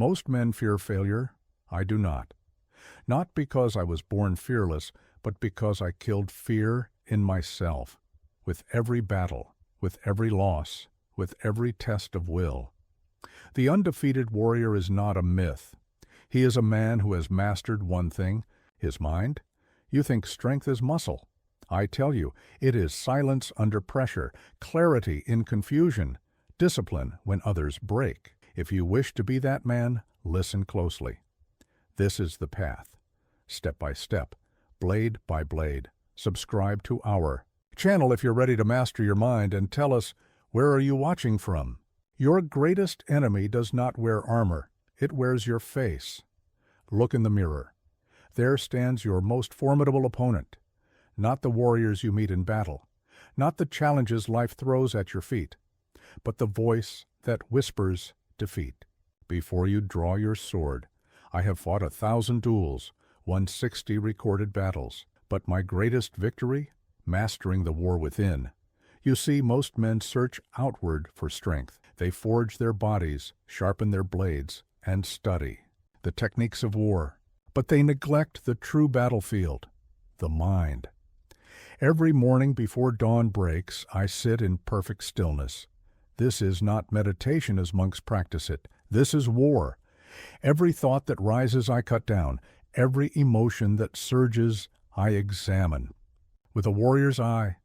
Most men fear failure. I do not. Not because I was born fearless, but because I killed fear in myself. With every battle, with every loss, with every test of will. The undefeated warrior is not a myth. He is a man who has mastered one thing, his mind. You think strength is muscle. I tell you, it is silence under pressure, clarity in confusion, discipline when others break. If you wish to be that man, listen closely. This is the path. Step by step, blade by blade. Subscribe to our channel if you're ready to master your mind, and tell us, where are you watching from? Your greatest enemy does not wear armor. It wears your face. Look in the mirror. There stands your most formidable opponent. Not the warriors you meet in battle, not the challenges life throws at your feet, but the voice that whispers defeat. Before you draw your sword, I have fought 1,000 duels, won 60 recorded battles, but my greatest victory, mastering the war within. You see, most men search outward for strength. They forge their bodies, sharpen their blades, and study the techniques of war, but they neglect the true battlefield, the mind. Every morning before dawn breaks, I sit in perfect stillness. This is not meditation as monks practice it. This is war. Every thought that rises I cut down. Every emotion that surges I examine. With a warrior's eye,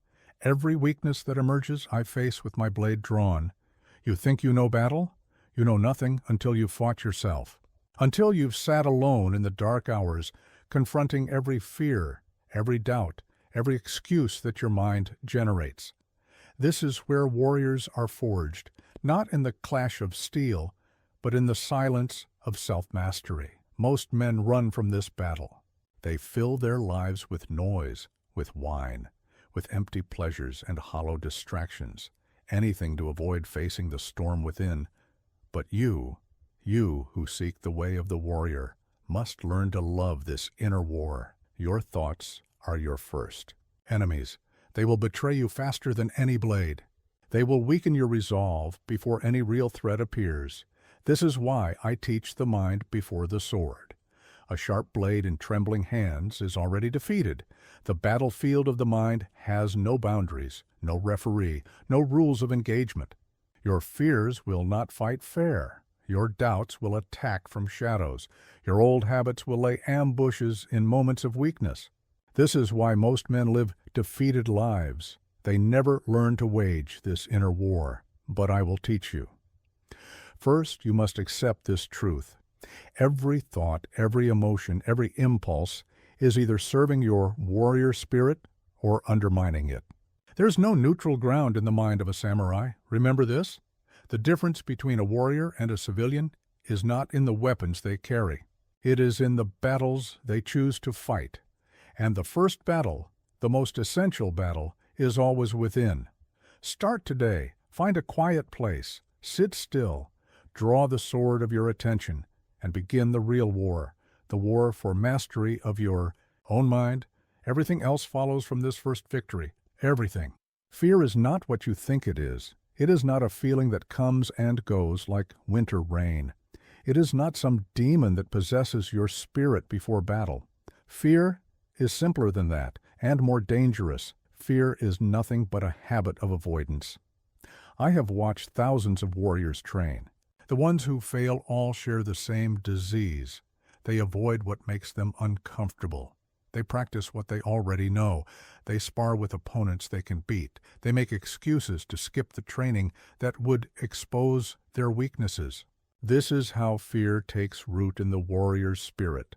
every weakness that emerges I face with my blade drawn. You think you know battle? You know nothing until you've fought yourself. Until you've sat alone in the dark hours, confronting every fear, every doubt, every excuse that your mind generates. This is where warriors are forged, not in the clash of steel, but in the silence of self-mastery. Most men run from this battle. They fill their lives with noise, with wine, with empty pleasures and hollow distractions, anything to avoid facing the storm within. But you who seek the way of the warrior, must learn to love this inner war. Your thoughts are your first enemies. They will betray you faster than any blade. They will weaken your resolve before any real threat appears. This is why I teach the mind before the sword. A sharp blade in trembling hands is already defeated. The battlefield of the mind has no boundaries, no referee, no rules of engagement. Your fears will not fight fair. Your doubts will attack from shadows. Your old habits will lay ambushes in moments of weakness. This is why most men live defeated lives. They never learn to wage this inner war, but I will teach you. First, you must accept this truth. Every thought, every emotion, every impulse is either serving your warrior spirit or undermining it. There's no neutral ground in the mind of a samurai. Remember this? The difference between a warrior and a civilian is not in the weapons they carry. It is in the battles they choose to fight. And the first battle, the most essential battle, is always within. Start today. Find a quiet place. Sit still. Draw the sword of your attention and begin the real war, the war for mastery of your own mind. Everything else follows from this first victory. Everything. Fear is not what you think it is. It is not a feeling that comes and goes like winter rain. It is not some demon that possesses your spirit before battle. Fear is simpler than that, and more dangerous. Fear is nothing but a habit of avoidance. I have watched thousands of warriors train. The ones who fail all share the same disease. They avoid what makes them uncomfortable. They practice what they already know. They spar with opponents they can beat. They make excuses to skip the training that would expose their weaknesses. This is how fear takes root in the warrior's spirit.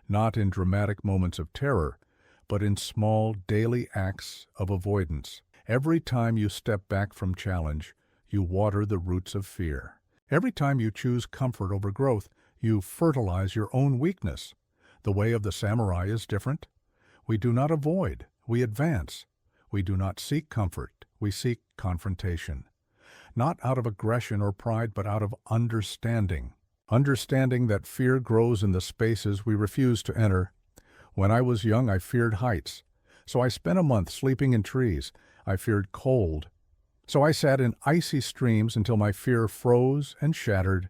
Not in dramatic moments of terror, but in small daily acts of avoidance. Every time you step back from challenge, you water the roots of fear. Every time you choose comfort over growth, you fertilize your own weakness. The way of the samurai is different. We do not avoid, we advance. We do not seek comfort, we seek confrontation. Not out of aggression or pride, but out of understanding. Understanding that fear grows in the spaces we refuse to enter. When I was young, I feared heights. So I spent a month sleeping in trees. I feared cold. So I sat in icy streams until my fear froze and shattered.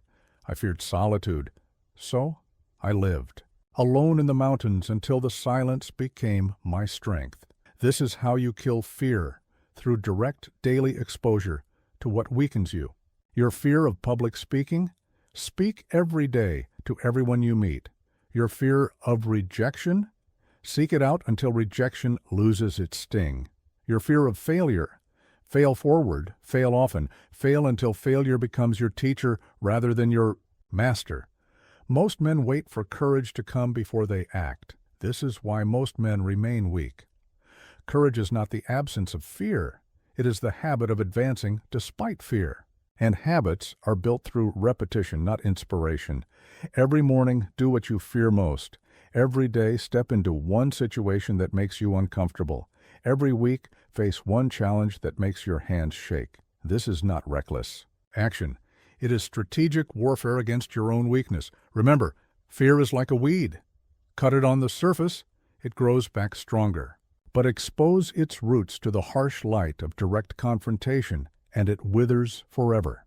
I feared solitude. So I lived, alone in the mountains until the silence became my strength. This is how you kill fear, through direct daily exposure to what weakens you. Your fear of public speaking? Speak every day to everyone you meet. Your fear of rejection? Seek it out until rejection loses its sting. Your fear of failure? Fail forward, fail often, fail until failure becomes your teacher rather than your master. Most men wait for courage to come before they act. This is why most men remain weak. Courage is not the absence of fear. It is the habit of advancing despite fear. And habits are built through repetition, not inspiration. Every morning, do what you fear most. Every day, step into one situation that makes you uncomfortable. Every week, face one challenge that makes your hands shake. This is not reckless action. It is strategic warfare against your own weakness. Remember, fear is like a weed. Cut it on the surface, it grows back stronger. But expose its roots to the harsh light of direct confrontation, and it withers forever.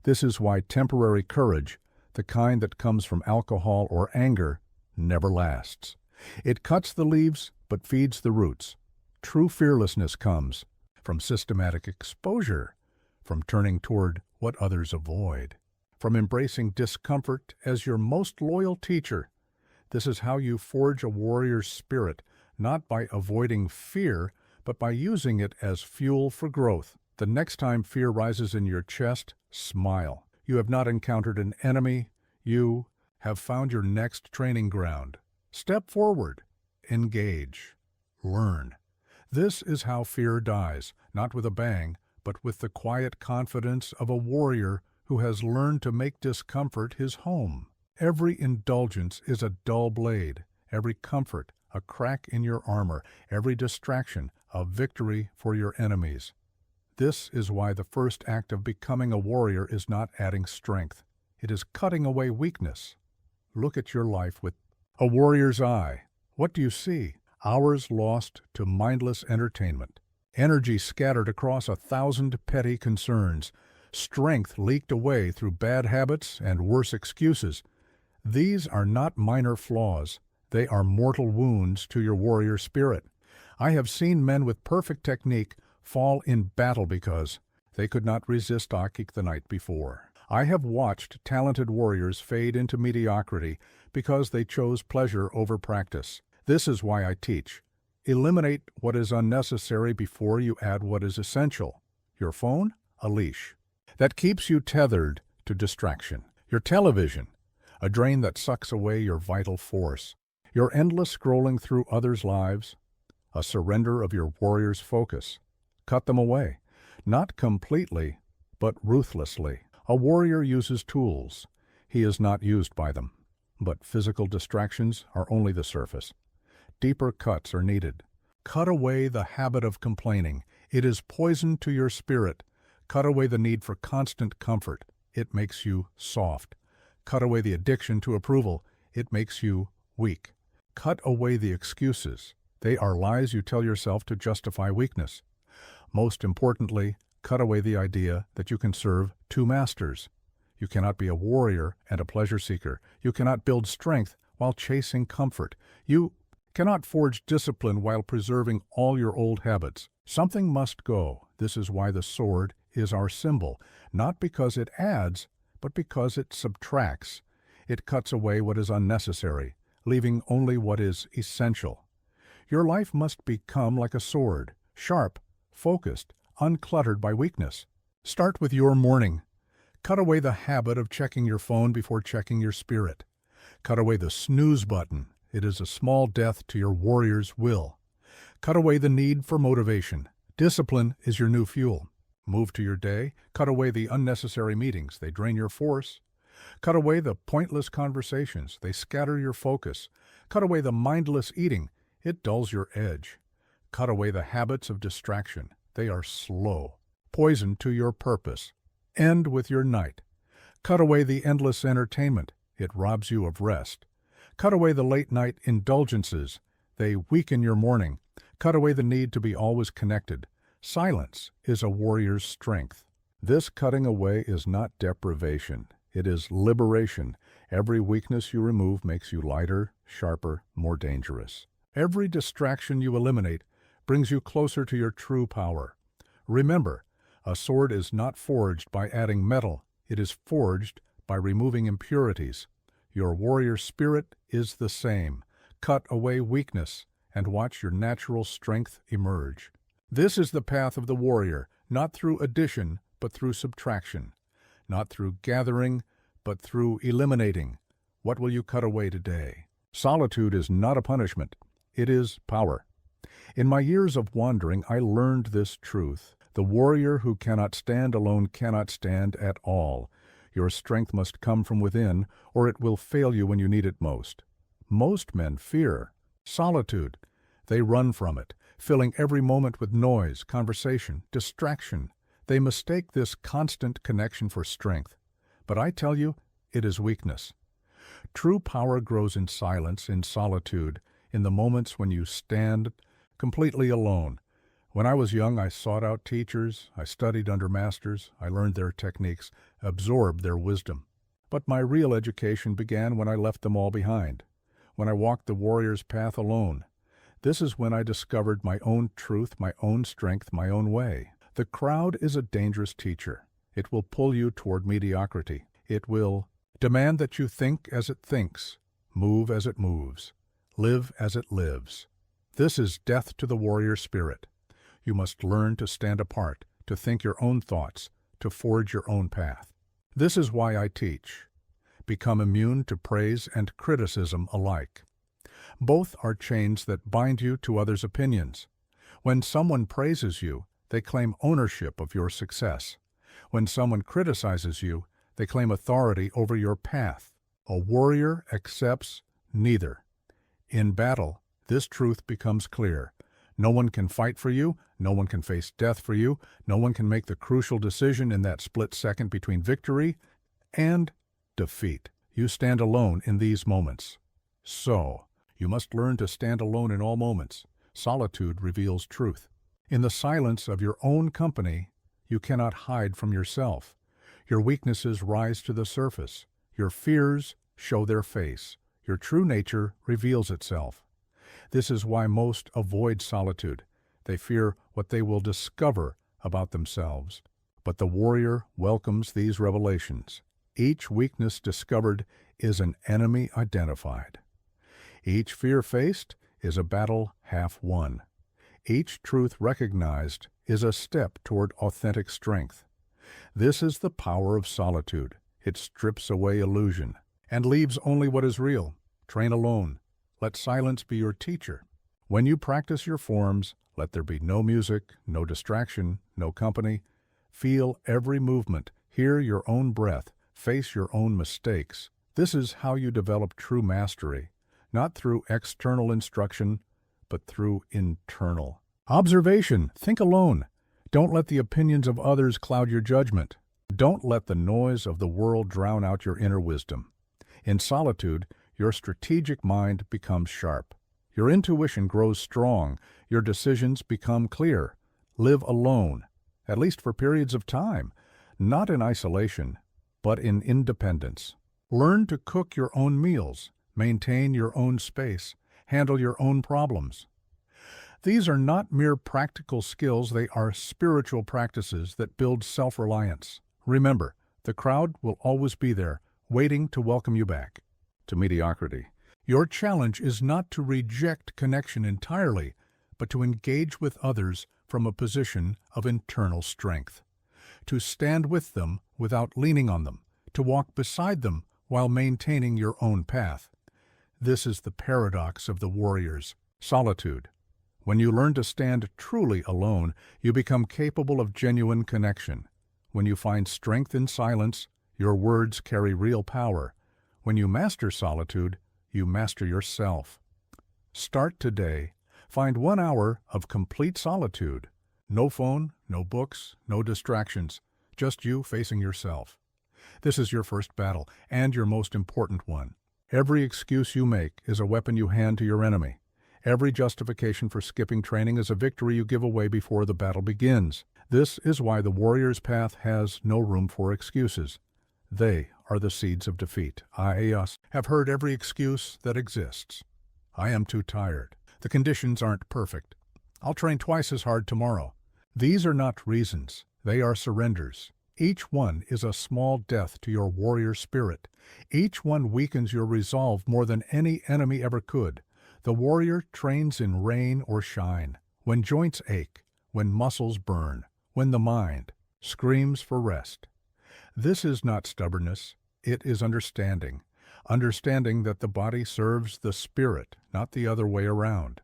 This is why temporary courage, the kind that comes from alcohol or anger, never lasts. It cuts the leaves, but feeds the roots. True fearlessness comes from systematic exposure, from turning toward what others avoid, from embracing discomfort as your most loyal teacher. This is how you forge a warrior's spirit, not by avoiding fear, but by using it as fuel for growth. The next time fear rises in your chest, smile. You have not encountered an enemy. You have found your next training ground. Step forward. Engage. Learn. This is how fear dies, not with a bang, but with the quiet confidence of a warrior who has learned to make discomfort his home. Every indulgence is a dull blade. Every comfort, a crack in your armor. Every distraction, a victory for your enemies. This is why the first act of becoming a warrior is not adding strength. It is cutting away weakness. Look at your life with a warrior's eye. What do you see? Hours lost to mindless entertainment. Energy scattered across 1,000 petty concerns. Strength leaked away through bad habits and worse excuses. These are not minor flaws. They are mortal wounds to your warrior spirit. I have seen men with perfect technique fall in battle because they could not resist Akik the night before. I have watched talented warriors fade into mediocrity because they chose pleasure over practice. This is why I teach. Eliminate what is unnecessary before you add what is essential. Your phone, a leash that keeps you tethered to distraction. Your television, a drain that sucks away your vital force. Your endless scrolling through others' lives, a surrender of your warrior's focus. Cut them away, not completely, but ruthlessly. A warrior uses tools. He is not used by them. But physical distractions are only the surface. Deeper cuts are needed. Cut away the habit of complaining. It is poison to your spirit. Cut away the need for constant comfort. It makes you soft. Cut away the addiction to approval. It makes you weak. Cut away the excuses. They are lies you tell yourself to justify weakness. Most importantly, cut away the idea that you can serve two masters. You cannot be a warrior and a pleasure seeker. You cannot build strength while chasing comfort. You cannot forge discipline while preserving all your old habits. Something must go. This is why the sword is our symbol, not because it adds, but because it subtracts. It cuts away what is unnecessary, leaving only what is essential. Your life must become like a sword, sharp, focused, uncluttered by weakness. Start with your morning. Cut away the habit of checking your phone before checking your spirit. Cut away the snooze button. It is a small death to your warrior's will. Cut away the need for motivation. Discipline is your new fuel. Move to your day. Cut away the unnecessary meetings. They drain your force. Cut away the pointless conversations. They scatter your focus. Cut away the mindless eating. It dulls your edge. Cut away the habits of distraction. They are slow. Poison to your purpose. End with your night. Cut away the endless entertainment. It robs you of rest. Cut away the late-night indulgences. They weaken your morning. Cut away the need to be always connected. Silence is a warrior's strength. This cutting away is not deprivation. It is liberation. Every weakness you remove makes you lighter, sharper, more dangerous. Every distraction you eliminate brings you closer to your true power. Remember, a sword is not forged by adding metal. It is forged by removing impurities. Your warrior spirit is the same. Cut away weakness and watch your natural strength emerge. This is the path of the warrior, not through addition, but through subtraction. Not through gathering, but through eliminating. What will you cut away today? Solitude is not a punishment. It is power. In my years of wandering, I learned this truth. The warrior who cannot stand alone cannot stand at all. Your strength must come from within, or it will fail you when you need it most. Most men fear solitude. They run from it, filling every moment with noise, conversation, distraction. They mistake this constant connection for strength. But I tell you, it is weakness. True power grows in silence, in solitude, in the moments when you stand completely alone. When I was young, I sought out teachers, I studied under masters, I learned their techniques, absorbed their wisdom. But my real education began when I left them all behind, when I walked the warrior's path alone. This is when I discovered my own truth, my own strength, my own way. The crowd is a dangerous teacher. It will pull you toward mediocrity. It will demand that you think as it thinks, move as it moves, live as it lives. This is death to the warrior spirit. You must learn to stand apart, to think your own thoughts, to forge your own path. This is why I teach. Become immune to praise and criticism alike. Both are chains that bind you to others' opinions. When someone praises you, they claim ownership of your success. When someone criticizes you, they claim authority over your path. A warrior accepts neither. In battle, this truth becomes clear. No one can fight for you, no one can face death for you, no one can make the crucial decision in that split second between victory and defeat. You stand alone in these moments. So, you must learn to stand alone in all moments. Solitude reveals truth. In the silence of your own company, you cannot hide from yourself. Your weaknesses rise to the surface. Your fears show their face. Your true nature reveals itself. This is why most avoid solitude. They fear what they will discover about themselves. But the warrior welcomes these revelations. Each weakness discovered is an enemy identified. Each fear faced is a battle half won. Each truth recognized is a step toward authentic strength. This is the power of solitude. It strips away illusion and leaves only what is real. Train alone. Let silence be your teacher. When you practice your forms, let there be no music, no distraction, no company. Feel every movement. Hear your own breath. Face your own mistakes. This is how you develop true mastery, not through external instruction, but through internal. Observation. Think alone. Don't let the opinions of others cloud your judgment. Don't let the noise of the world drown out your inner wisdom. In solitude, your strategic mind becomes sharp. Your intuition grows strong. Your decisions become clear. Live alone, at least for periods of time, not in isolation, but in independence. Learn to cook your own meals, maintain your own space, handle your own problems. These are not mere practical skills, they are spiritual practices that build self-reliance. Remember, the crowd will always be there, waiting to welcome you back to mediocrity. Your challenge is not to reject connection entirely, but to engage with others from a position of internal strength. To stand with them without leaning on them, to walk beside them while maintaining your own path. This is the paradox of the warriors, solitude. When you learn to stand truly alone, you become capable of genuine connection. When you find strength in silence, your words carry real power. When you master solitude, you master yourself. Start today. Find 1 hour of complete solitude. No phone, no books, no distractions, just you facing yourself. This is your first battle, and your most important one. Every excuse you make is a weapon you hand to your enemy. Every justification for skipping training is a victory you give away before the battle begins. This is why the warrior's path has no room for excuses. They are the seeds of defeat. I have heard every excuse that exists. I am too tired. The conditions aren't perfect. I'll train twice as hard tomorrow. These are not reasons. They are surrenders. Each one is a small death to your warrior spirit. Each one weakens your resolve more than any enemy ever could. The warrior trains in rain or shine, when joints ache, when muscles burn, when the mind screams for rest. This is not stubbornness, it is understanding. Understanding that the body serves the spirit, not the other way around.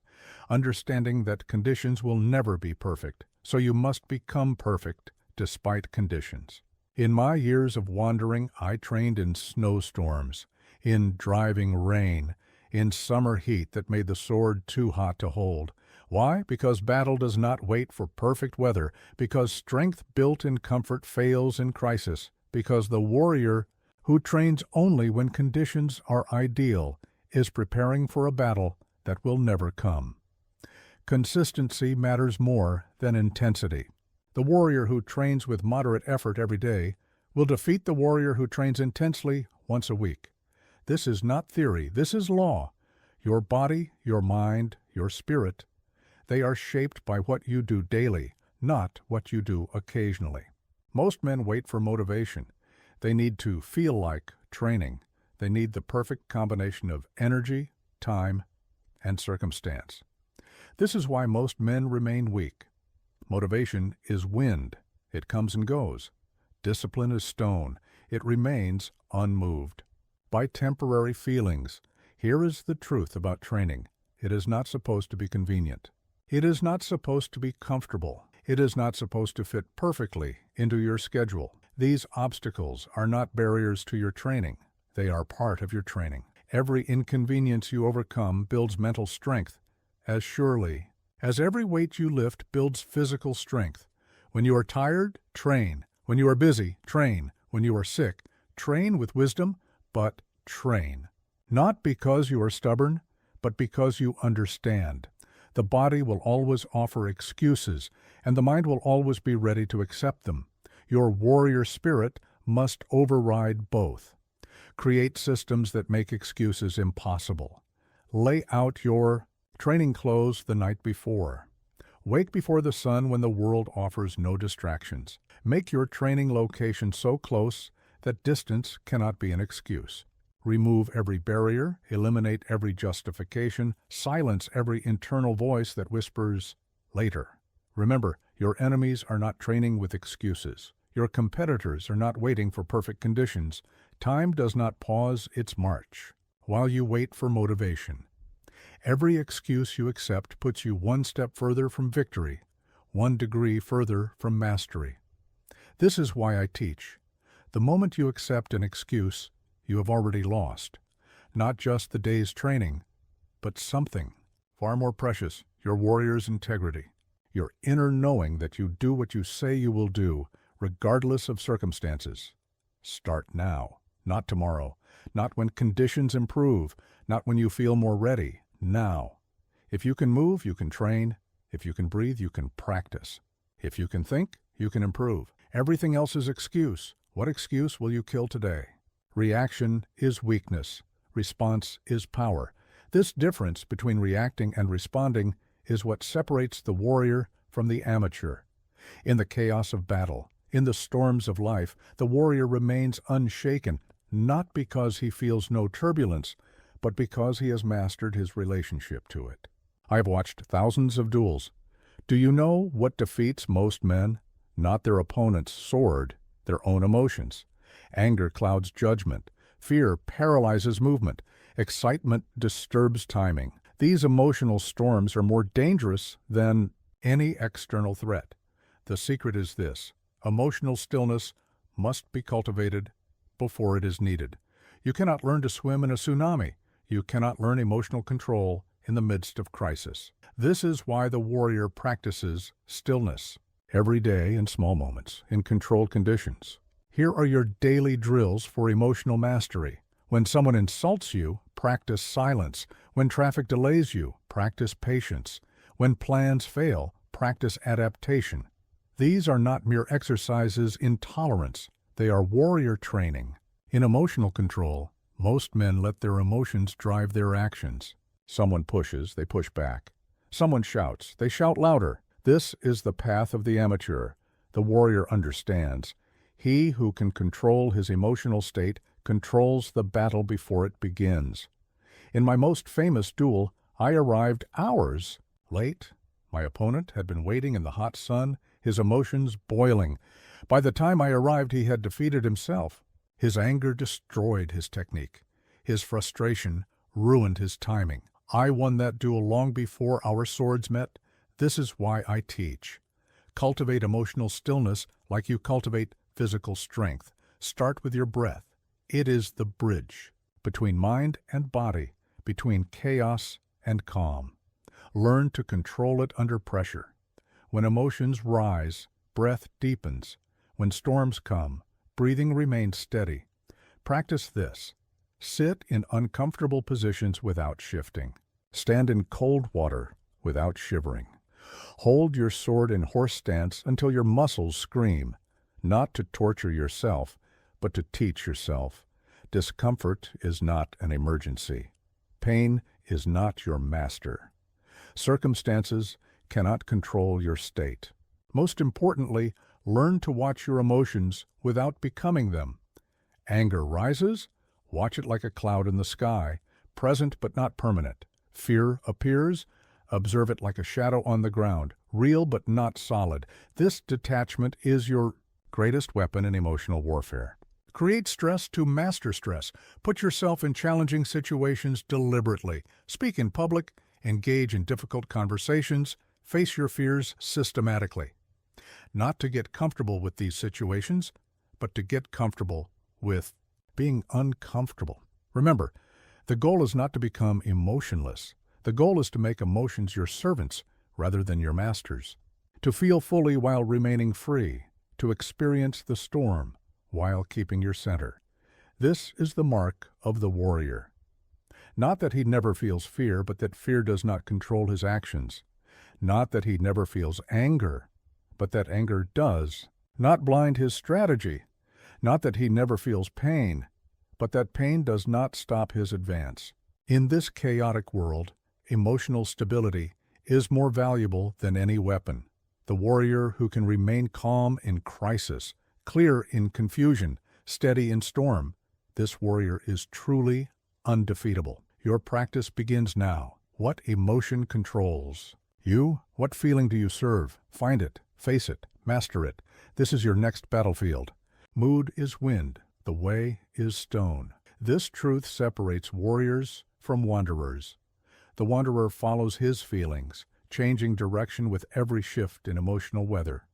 Understanding that conditions will never be perfect, so you must become perfect despite conditions. In my years of wandering, I trained in snowstorms, in driving rain, in summer heat that made the sword too hot to hold. Why? Because battle does not wait for perfect weather, because strength built in comfort fails in crisis, because the warrior who trains only when conditions are ideal is preparing for a battle that will never come. Consistency matters more than intensity. The warrior who trains with moderate effort every day will defeat the warrior who trains intensely once a week. This is not theory, this is law. Your body, your mind, your spirit, they are shaped by what you do daily, not what you do occasionally. Most men wait for motivation. They need to feel like training. They need the perfect combination of energy, time, and circumstance. This is why most men remain weak. Motivation is wind. It comes and goes. Discipline is stone. It remains unmoved by temporary feelings. Here is the truth about training. It is not supposed to be convenient. It is not supposed to be comfortable. It is not supposed to fit perfectly into your schedule. These obstacles are not barriers to your training. They are part of your training. Every inconvenience you overcome builds mental strength as surely as every weight you lift builds physical strength. When you are tired, train. When you are busy, train. When you are sick, train with wisdom, but train. Not because you are stubborn, but because you understand. The body will always offer excuses, and the mind will always be ready to accept them. Your warrior spirit must override both. Create systems that make excuses impossible. Lay out your training clothes the night before. Wake before the sun when the world offers no distractions. Make your training location so close that distance cannot be an excuse. Remove every barrier, eliminate every justification, silence every internal voice that whispers, later. Remember, your enemies are not training with excuses. Your competitors are not waiting for perfect conditions. Time does not pause its march while you wait for motivation. Every excuse you accept puts you one step further from victory, 1 degree further from mastery. This is why I teach. The moment you accept an excuse, you have already lost. Not just the day's training, but something far more precious, your warrior's integrity. Your inner knowing that you do what you say you will do, regardless of circumstances. Start now, not tomorrow, not when conditions improve, not when you feel more ready. Now. If you can move, you can train. If you can breathe, you can practice. If you can think, you can improve. Everything else is excuse. What excuse will you kill today? Reaction is weakness. Response is power. This difference between reacting and responding is what separates the warrior from the amateur. In the chaos of battle, in the storms of life, the warrior remains unshaken, not because he feels no turbulence, but because he has mastered his relationship to it. I have watched thousands of duels. Do you know what defeats most men? Not their opponent's sword, their own emotions. Anger clouds judgment. Fear paralyzes movement. Excitement disturbs timing. These emotional storms are more dangerous than any external threat. The secret is this: emotional stillness must be cultivated before it is needed. You cannot learn to swim in a tsunami. You cannot learn emotional control in the midst of crisis. This is why the warrior practices stillness every day in small moments, in controlled conditions. Here are your daily drills for emotional mastery. When someone insults you, practice silence. When traffic delays you, practice patience. When plans fail, practice adaptation. These are not mere exercises in tolerance. They are warrior training. In emotional control, most men let their emotions drive their actions. Someone pushes, they push back. Someone shouts, they shout louder. This is the path of the amateur. The warrior understands. He who can control his emotional state controls the battle before it begins. In my most famous duel, I arrived hours late. My opponent had been waiting in the hot sun, his emotions boiling. By the time I arrived, he had defeated himself. His anger destroyed his technique. His frustration ruined his timing. I won that duel long before our swords met. This is why I teach. Cultivate emotional stillness like you cultivate physical strength. Start with your breath. It is the bridge between mind and body, between chaos and calm. Learn to control it under pressure. When emotions rise, breath deepens. When storms come, breathing remains steady. Practice this. Sit in uncomfortable positions without shifting. Stand in cold water without shivering. Hold your sword in horse stance until your muscles scream, not to torture yourself, but to teach yourself. Discomfort is not an emergency. Pain is not your master. Circumstances cannot control your state. Most importantly, learn to watch your emotions without becoming them. Anger rises, watch it like a cloud in the sky, present but not permanent. Fear appears, observe it like a shadow on the ground, real but not solid. This detachment is your greatest weapon in emotional warfare. Create stress to master stress. Put yourself in challenging situations deliberately. Speak in public, engage in difficult conversations, face your fears systematically. Not to get comfortable with these situations, but to get comfortable with being uncomfortable. Remember, the goal is not to become emotionless. The goal is to make emotions your servants rather than your masters. To feel fully while remaining free. To experience the storm while keeping your center. This is the mark of the warrior. Not that he never feels fear, but that fear does not control his actions. Not that he never feels anger, but that anger does not blind his strategy. Not that he never feels pain, but that pain does not stop his advance. In this chaotic world, emotional stability is more valuable than any weapon. The warrior who can remain calm in crisis, clear in confusion, steady in storm, this warrior is truly undefeatable. Your practice begins now. What emotion controls you? What feeling do you serve? Find it, face it, master it. This is your next battlefield. Mood is wind, the way is stone. This truth separates warriors from wanderers. The wanderer follows his feelings, changing direction with every shift in emotional weather.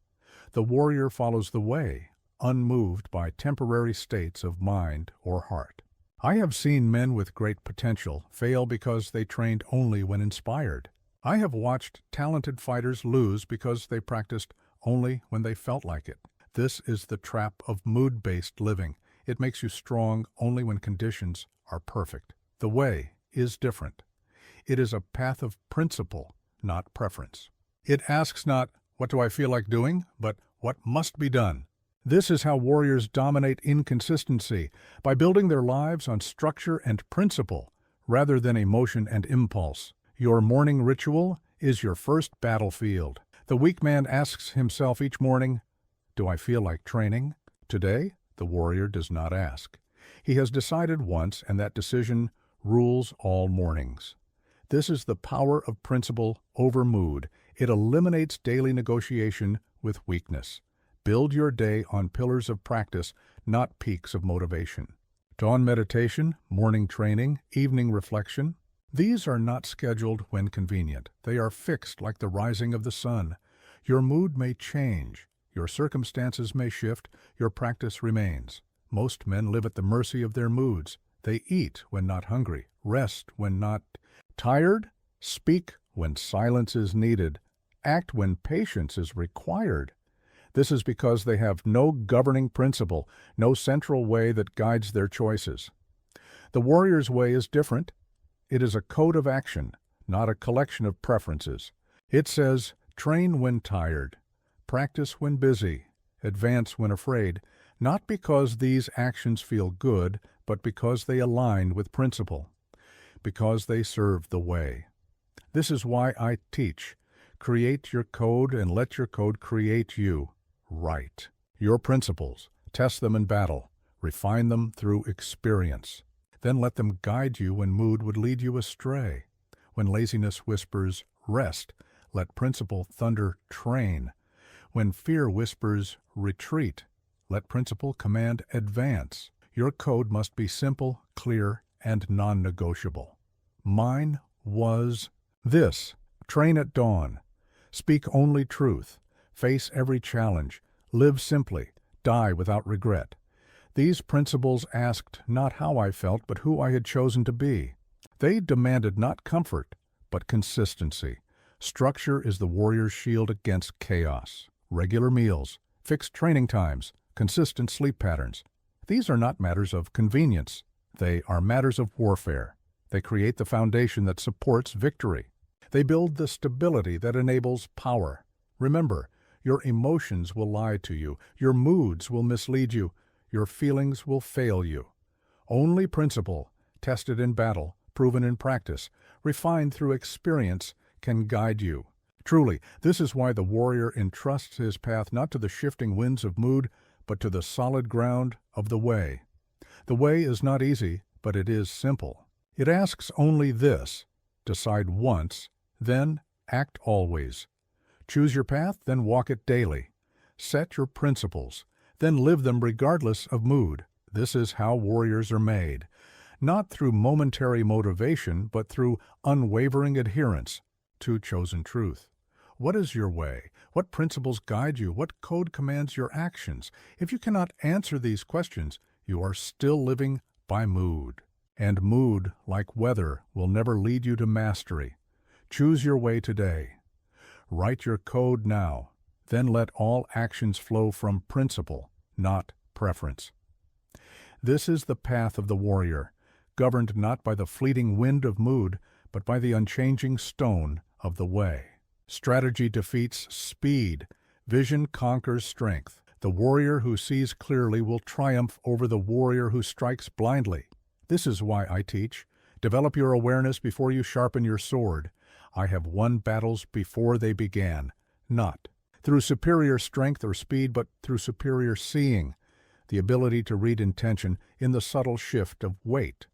The warrior follows the way, unmoved by temporary states of mind or heart. I have seen men with great potential fail because they trained only when inspired. I have watched talented fighters lose because they practiced only when they felt like it. This is the trap of mood-based living. It makes you strong only when conditions are perfect. The way is different. It is a path of principle, not preference. It asks not, what do I feel like doing, but what must be done. This is how warriors dominate inconsistency, by building their lives on structure and principle, rather than emotion and impulse. Your morning ritual is your first battlefield. The weak man asks himself each morning, do I feel like training? Today, the warrior does not ask. He has decided once, and that decision rules all mornings. This is the power of principle over mood. It eliminates daily negotiation with weakness. Build your day on pillars of practice, not peaks of motivation. Dawn meditation, morning training, evening reflection. These are not scheduled when convenient. They are fixed like the rising of the sun. Your mood may change. Your circumstances may shift. Your practice remains. Most men live at the mercy of their moods. They eat when not hungry, rest when not tired, speak when silence is needed, act when patience is required. This is because they have no governing principle, no central way that guides their choices. The warrior's way is different. It is a code of action, not a collection of preferences. It says, train when tired, practice when busy, advance when afraid, not because these actions feel good, but because they align with principle, because they serve the way. This is why I teach. Create your code and let your code create you. Write your principles. Test them in battle. Refine them through experience. Then let them guide you when mood would lead you astray. When laziness whispers, rest, let principle thunder train. When fear whispers, retreat, let principle command advance. Your code must be simple, clear, and non-negotiable. Mine was this: train at dawn, speak only truth, face every challenge, live simply, die without regret. These principles asked not how I felt, but who I had chosen to be. They demanded not comfort, but consistency. Structure is the warrior's shield against chaos. Regular meals, fixed training times, consistent sleep patterns. These are not matters of convenience. They are matters of warfare. They create the foundation that supports victory. They build the stability that enables power. Remember, your emotions will lie to you. Your moods will mislead you. Your feelings will fail you. Only principle, tested in battle, proven in practice, refined through experience, can guide you. Truly, this is why the warrior entrusts his path not to the shifting winds of mood, but to the solid ground of the way. The way is not easy, but it is simple. It asks only this: decide once, then act always. Choose your path, then walk it daily. Set your principles, then live them regardless of mood. This is how warriors are made, not through momentary motivation, but through unwavering adherence to chosen truth. What is your way? What principles guide you? What code commands your actions? If you cannot answer these questions, you are still living by mood. And mood, like weather, will never lead you to mastery. Choose your way today. Write your code now. Then let all actions flow from principle, not preference. This is the path of the warrior, governed not by the fleeting wind of mood, but by the unchanging stone of the way. Strategy defeats speed. Vision conquers strength. The warrior who sees clearly will triumph over the warrior who strikes blindly. This is why I teach. Develop your awareness before you sharpen your sword. I have won battles before they began, not through superior strength or speed, but through superior seeing, the ability to read intention in the subtle shift of weight,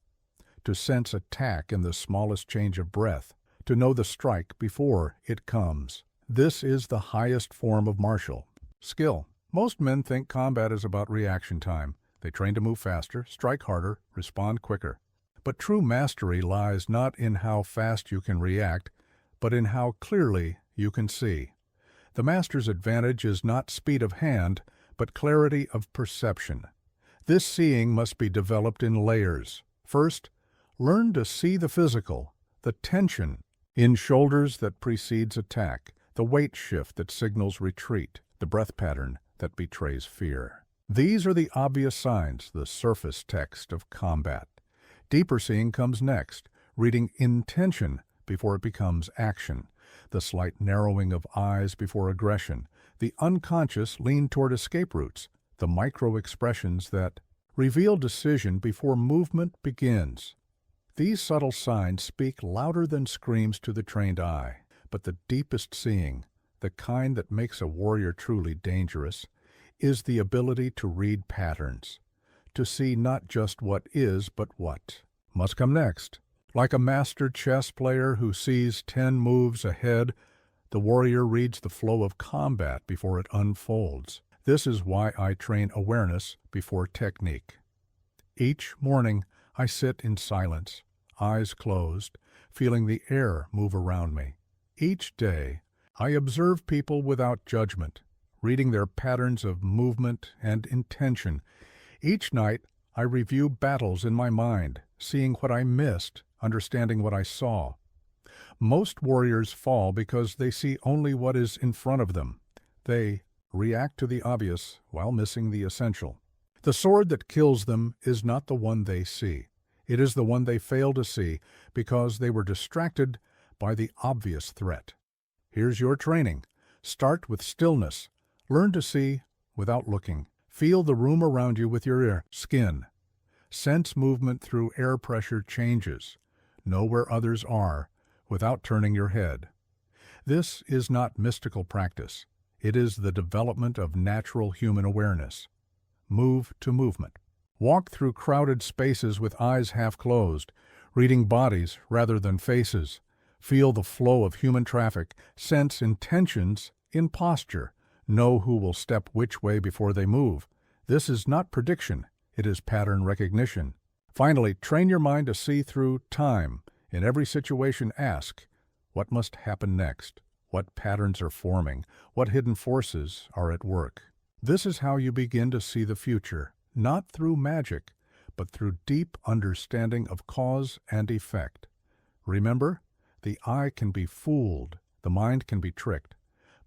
to sense attack in the smallest change of breath, to know the strike before it comes. This is the highest form of martial skill. Most men think combat is about reaction time. They train to move faster, strike harder, respond quicker. But true mastery lies not in how fast you can react, but in how clearly you can see. The master's advantage is not speed of hand, but clarity of perception. This seeing must be developed in layers. First, learn to see the physical, the tension in shoulders that precedes attack, the weight shift that signals retreat, the breath pattern that betrays fear. These are the obvious signs, the surface text of combat. Deeper seeing comes next, reading intention before it becomes action, the slight narrowing of eyes before aggression, the unconscious lean toward escape routes, the micro-expressions that reveal decision before movement begins. These subtle signs speak louder than screams to the trained eye, but the deepest seeing, the kind that makes a warrior truly dangerous, is the ability to read patterns, to see not just what is, but what must come next. Like a master chess player who sees 10 moves ahead, the warrior reads the flow of combat before it unfolds. This is why I train awareness before technique. Each morning, I sit in silence, eyes closed, feeling the air move around me. Each day, I observe people without judgment, reading their patterns of movement and intention. Each night, I review battles in my mind, seeing what I missed, understanding what I saw. Most warriors fall because they see only what is in front of them. They react to the obvious while missing the essential. The sword that kills them is not the one they see. It is the one they fail to see because they were distracted by the obvious threat. Here's your training. Start with stillness. Learn to see without looking. Feel the room around you with your skin. Sense movement through air pressure changes. Know where others are without turning your head. This is not mystical practice. It is the development of natural human awareness. Move to movement. Walk through crowded spaces with eyes half closed, reading bodies rather than faces. Feel the flow of human traffic. Sense intentions in posture. Know who will step which way before they move. This is not prediction. It is pattern recognition. Finally, train your mind to see through time. In every situation, ask, what must happen next? What patterns are forming? What hidden forces are at work? This is how you begin to see the future, not through magic, but through deep understanding of cause and effect. Remember, the eye can be fooled, the mind can be tricked,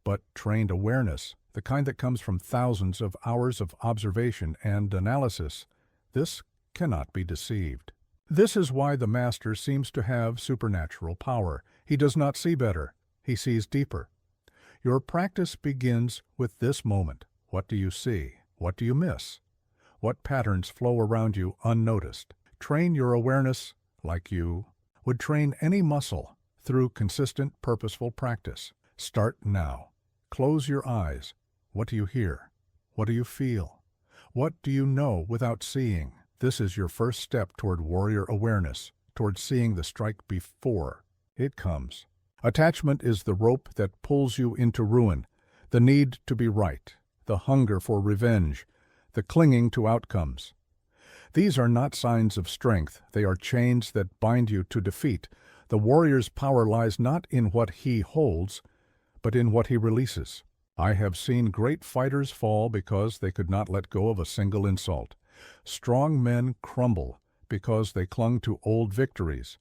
but trained awareness, the kind that comes from thousands of hours of observation and analysis, this cannot be deceived. This is why the master seems to have supernatural power. He does not see better. He sees deeper. Your practice begins with this moment. What do you see? What do you miss? What patterns flow around you unnoticed? Train your awareness like you would train any muscle through consistent, purposeful practice. Start now. Close your eyes. What do you hear? What do you feel? What do you know without seeing? This is your first step toward warrior awareness, toward seeing the strike before it comes. Attachment is the rope that pulls you into ruin, the need to be right, the hunger for revenge, the clinging to outcomes. These are not signs of strength. They are chains that bind you to defeat. The warrior's power lies not in what he holds, but in what he releases. I have seen great fighters fall because they could not let go of a single insult. Strong men crumble because they clung to old victories.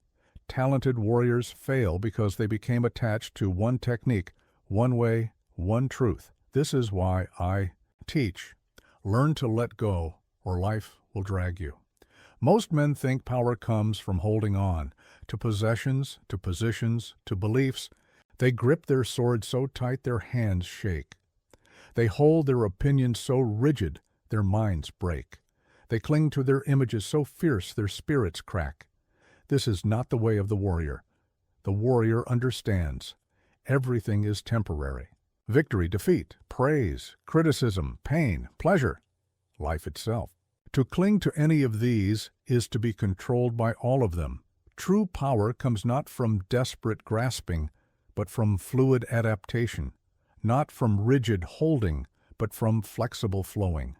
Talented warriors fail because they became attached to one technique, one way, one truth. This is why I teach. Learn to let go, or life will drag you. Most men think power comes from holding on to possessions, to positions, to beliefs. They grip their sword so tight their hands shake. They hold their opinions so rigid their minds break. They cling to their images so fierce their spirits crack. This is not the way of the warrior. The warrior understands. Everything is temporary. Victory, defeat, praise, criticism, pain, pleasure, life itself. To cling to any of these is to be controlled by all of them. True power comes not from desperate grasping, but from fluid adaptation, not from rigid holding, but from flexible flowing.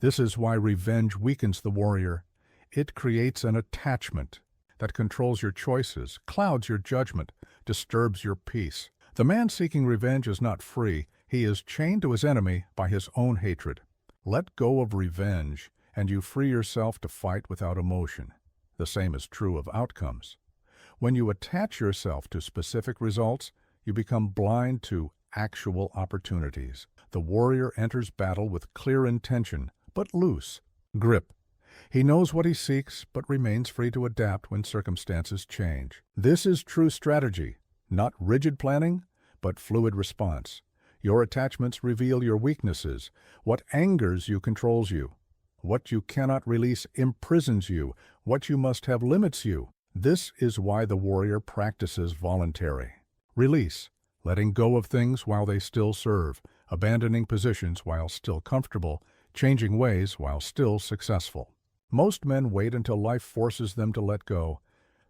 This is why revenge weakens the warrior. It creates an attachment that controls your choices, clouds your judgment, disturbs your peace. The man seeking revenge is not free. He is chained to his enemy by his own hatred. Let go of revenge, and you free yourself to fight without emotion. The same is true of outcomes. When you attach yourself to specific results, you become blind to actual opportunities. The warrior enters battle with clear intention, but loose grip. He knows what he seeks, but remains free to adapt when circumstances change. This is true strategy, not rigid planning, but fluid response. Your attachments reveal your weaknesses. What angers you controls you. What you cannot release imprisons you. What you must have limits you. This is why the warrior practices voluntary release, letting go of things while they still serve, abandoning positions while still comfortable, changing ways while still successful. Most men wait until life forces them to let go.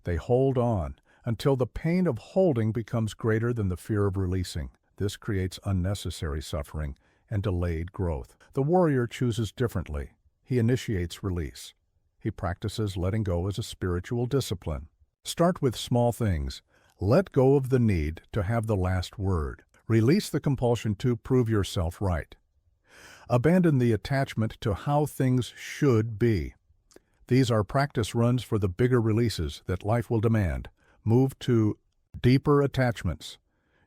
They hold on until the pain of holding becomes greater than the fear of releasing. This creates unnecessary suffering and delayed growth. The warrior chooses differently. He initiates release. He practices letting go as a spiritual discipline. Start with small things. Let go of the need to have the last word. Release the compulsion to prove yourself right. Abandon the attachment to how things should be. These are practice runs for the bigger releases that life will demand. Move to deeper attachments.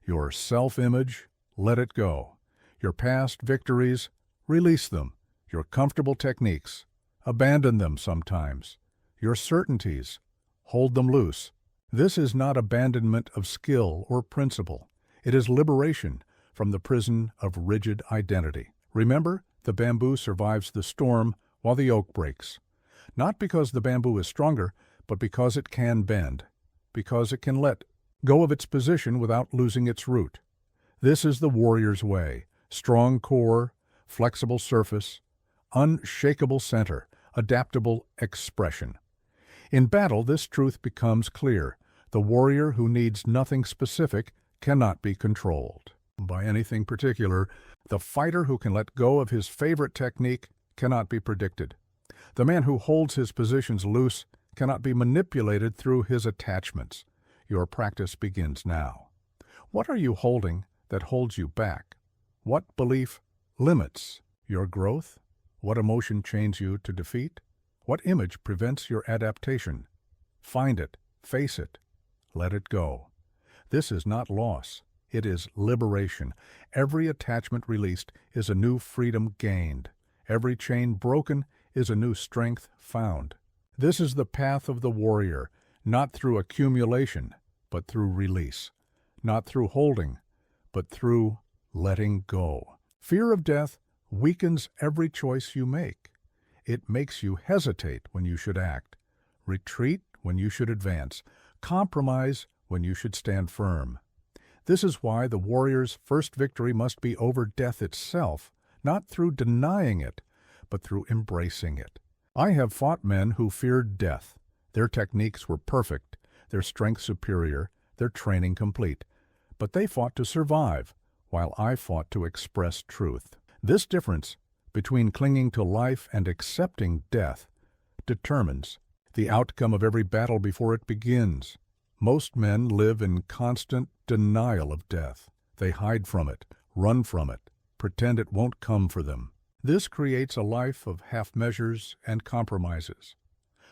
Your self-image, let it go. Your past victories, release them. Your comfortable techniques, abandon them sometimes. Your certainties, hold them loose. This is not abandonment of skill or principle. It is liberation from the prison of rigid identity. Remember, The bamboo survives the storm while the oak breaks. Not because the bamboo is stronger, but because it can bend, because it can let go of its position without losing its root. This is the warrior's way: strong core, flexible surface, unshakable center, adaptable expression. In battle, this truth becomes clear. The warrior who needs nothing specific cannot be controlled by anything particular. The fighter who can let go of his favorite technique cannot be predicted. The man who holds his positions loose cannot be manipulated through his attachments. Your practice begins now. What are you holding that holds you back? What belief limits your growth? What emotion chains you to defeat? What image prevents your adaptation? Find it, face it, let it go. This is not loss. It is liberation. Every attachment released is a new freedom gained. Every chain broken is a new strength found. This is the path of the warrior, not through accumulation, but through release. Not through holding, but through letting go. Fear of death weakens every choice you make. It makes you hesitate when you should act, retreat when you should advance, compromise when you should stand firm. This is why the warrior's first victory must be over death itself, not through denying it, but through embracing it. I have fought men who feared death. Their techniques were perfect, their strength superior, their training complete. But they fought to survive, while I fought to express truth. This difference between clinging to life and accepting death determines the outcome of every battle before it begins. Most men live in constant denial of death. They hide from it, run from it, pretend it won't come for them. This creates a life of half measures and compromises.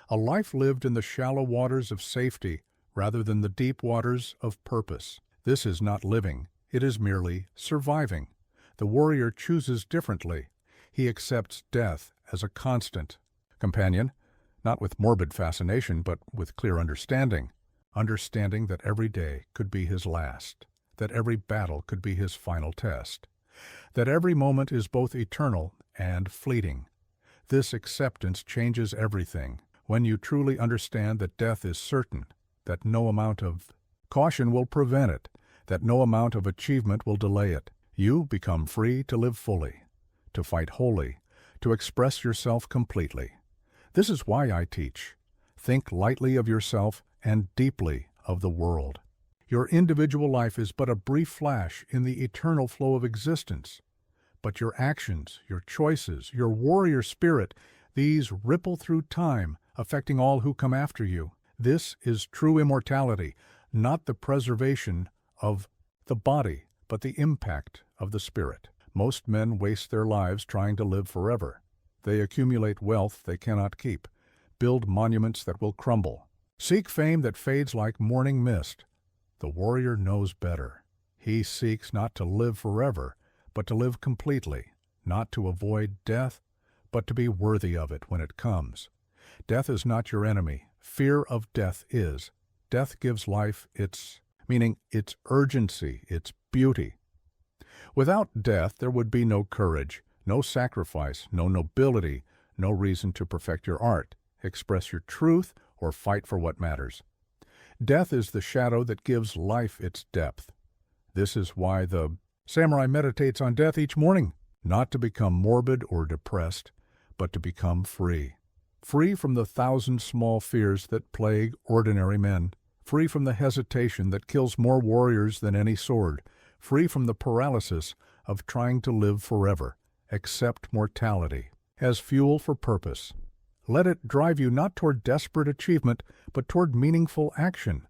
A life lived in the shallow waters of safety rather than the deep waters of purpose. This is not living, it is merely surviving. The warrior chooses differently. He accepts death as a constant companion, not with morbid fascination, but with clear understanding. Understanding that every day could be his last, that every battle could be his final test, that every moment is both eternal and fleeting. This acceptance changes everything. When you truly understand that death is certain, that no amount of caution will prevent it, that no amount of achievement will delay it, you become free to live fully, to fight wholly, to express yourself completely. This is why I teach. Think lightly of yourself and deeply of the world. Your individual life is but a brief flash in the eternal flow of existence. But your actions, your choices, your warrior spirit, these ripple through time, affecting all who come after you. This is true immortality, not the preservation of the body, but the impact of the spirit. Most men waste their lives trying to live forever. They accumulate wealth they cannot keep, build monuments that will crumble, seek fame that fades like morning mist. The warrior knows better. He seeks not to live forever, but to live completely, not to avoid death, but to be worthy of it when it comes. Death is not your enemy. Fear of death is. Death gives life its meaning, its urgency, its beauty. Without death, there would be no courage, no sacrifice, no nobility, no reason to perfect your art, express your truth, or fight for what matters. Death is the shadow that gives life its depth. This is why the samurai meditates on death each morning, not to become morbid or depressed, but to become free. Free from the thousand small fears that plague ordinary men, free from the hesitation that kills more warriors than any sword, free from the paralysis of trying to live forever. Accept mortality as fuel for purpose. Let it drive you not toward desperate achievement, but toward meaningful action.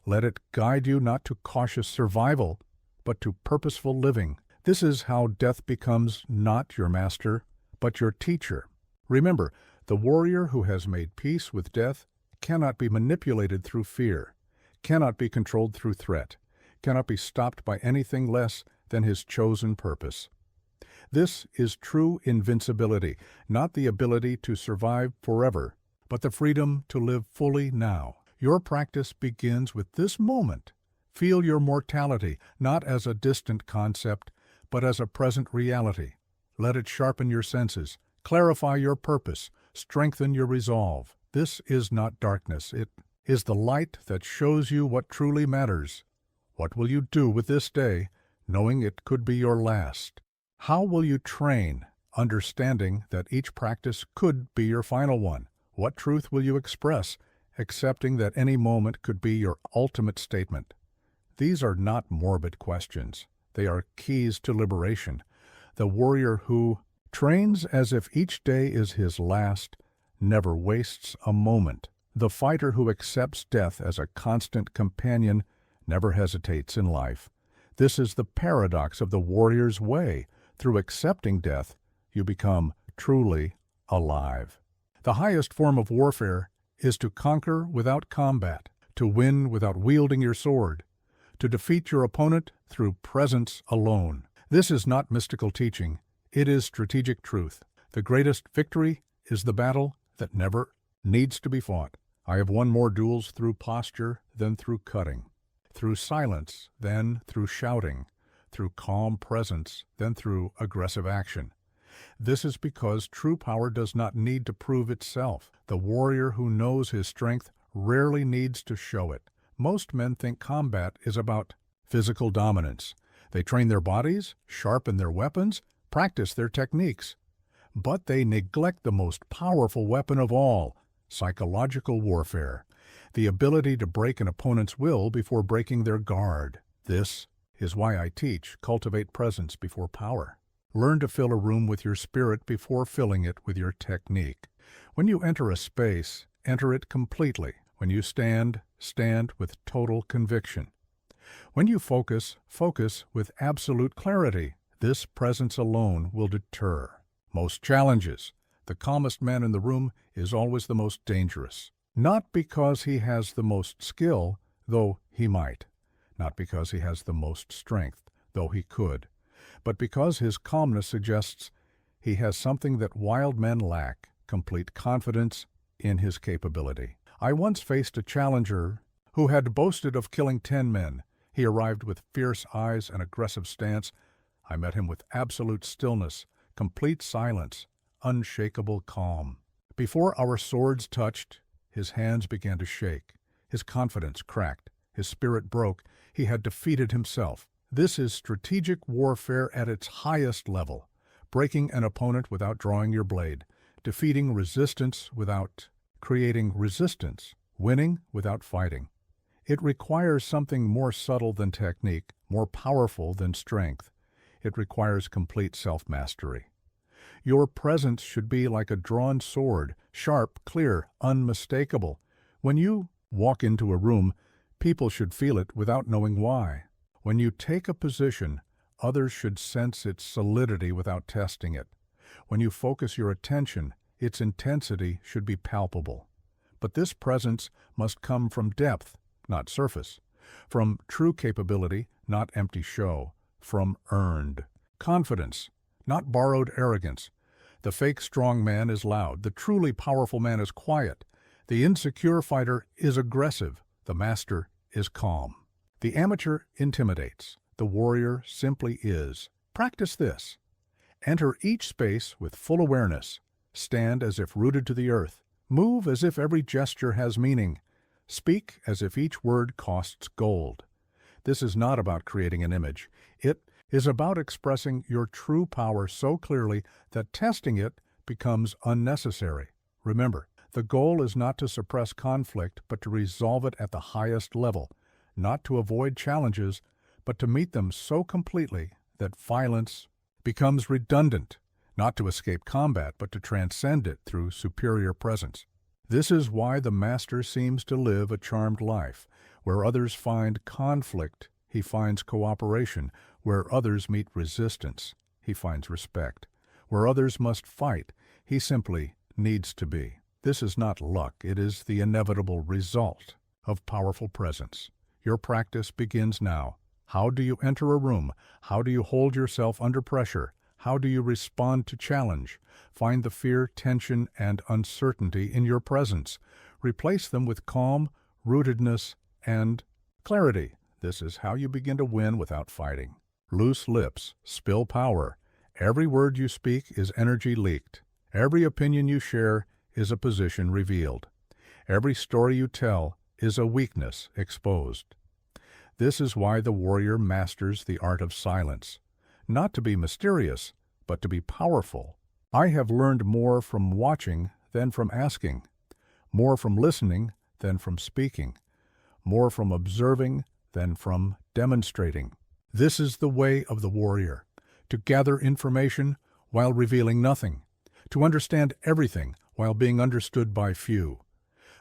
Let it guide you not to cautious survival, but to purposeful living. This is how death becomes not your master, but your teacher. Remember, the warrior who has made peace with death cannot be manipulated through fear, cannot be controlled through threat, cannot be stopped by anything less than his chosen purpose. This is true invincibility, not the ability to survive forever, but the freedom to live fully now. Your practice begins with this moment. Feel your mortality not as a distant concept, but as a present reality. Let it sharpen your senses, clarify your purpose, strengthen your resolve. This is not darkness. It is the light that shows you what truly matters. What will you do with this day, knowing it could be your last? How will you train, understanding that each practice could be your final one? What truth will you express, accepting that any moment could be your ultimate statement? These are not morbid questions. They are keys to liberation. The warrior who trains as if each day is his last never wastes a moment. The fighter who accepts death as a constant companion never hesitates in life. This is the paradox of the warrior's way. Through accepting death, you become truly alive. The highest form of warfare is to conquer without combat, to win without wielding your sword, to defeat your opponent through presence alone. This is not mystical teaching. It is strategic truth. The greatest victory is the battle that never needs to be fought. I have won more duels through posture than through cutting, through silence than through shouting, through calm presence than through aggressive action. This is because true power does not need to prove itself. The warrior who knows his strength rarely needs to show it. Most men think combat is about physical dominance. They train their bodies, sharpen their weapons, practice their techniques. But they neglect the most powerful weapon of all, psychological warfare, the ability to break an opponent's will before breaking their guard. This is why I teach cultivate presence before power. Learn to fill a room with your spirit before filling it with your technique. When you enter a space, enter it completely. When you stand, stand with total conviction. When you focus, focus with absolute clarity. This presence alone will deter most challenges. The calmest man in the room is always the most dangerous. Not because he has the most skill, though he might. Not because he has the most strength, though he could. But because his calmness suggests he has something that wild men lack, complete confidence in his capability. I once faced a challenger who had boasted of killing 10 men. He arrived with fierce eyes and aggressive stance. I met him with absolute stillness, complete silence, unshakable calm. Before our swords touched, his hands began to shake. His confidence cracked. His spirit broke. He had defeated himself. This is strategic warfare at its highest level, breaking an opponent without drawing your blade, defeating resistance without creating resistance, winning without fighting. It requires something more subtle than technique, more powerful than strength. It requires complete self-mastery. Your presence should be like a drawn sword, sharp, clear, unmistakable. When you walk into a room, people should feel it without knowing why. When you take a position, others should sense its solidity without testing it. When you focus your attention, its intensity should be palpable. But this presence must come from depth, not surface, from true capability, not empty show, from earned confidence, not borrowed arrogance. The fake strong man is loud. The truly powerful man is quiet. The insecure fighter is aggressive. The master is calm. The amateur intimidates. The warrior simply is. Practice this. Enter each space with full awareness. Stand as if rooted to the earth. Move as if every gesture has meaning. Speak as if each word costs gold. This is not about creating an image. It is about expressing your true power so clearly that testing it becomes unnecessary. Remember, the goal is not to suppress conflict, but to resolve it at the highest level, not to avoid challenges, but to meet them so completely that violence becomes redundant, not to escape combat, but to transcend it through superior presence. This is why the master seems to live a charmed life. Where others find conflict, he finds cooperation. Where others meet resistance, he finds respect. Where others must fight, he simply needs to be. This is not luck, it is the inevitable result of powerful presence. Your practice begins now. How do you enter a room? How do you hold yourself under pressure? How do you respond to challenge? Find the fear, tension, and uncertainty in your presence. Replace them with calm, rootedness, and clarity. This is how you begin to win without fighting. Loose lips spill power. Every word you speak is energy leaked. Every opinion you share is a position revealed. Every story you tell is a weakness exposed. This is why the warrior masters the art of silence. Not to be mysterious, but to be powerful. I have learned more from watching than from asking, more from listening than from speaking, more from observing than from demonstrating. This is the way of the warrior, to gather information while revealing nothing, to understand everything while being understood by few.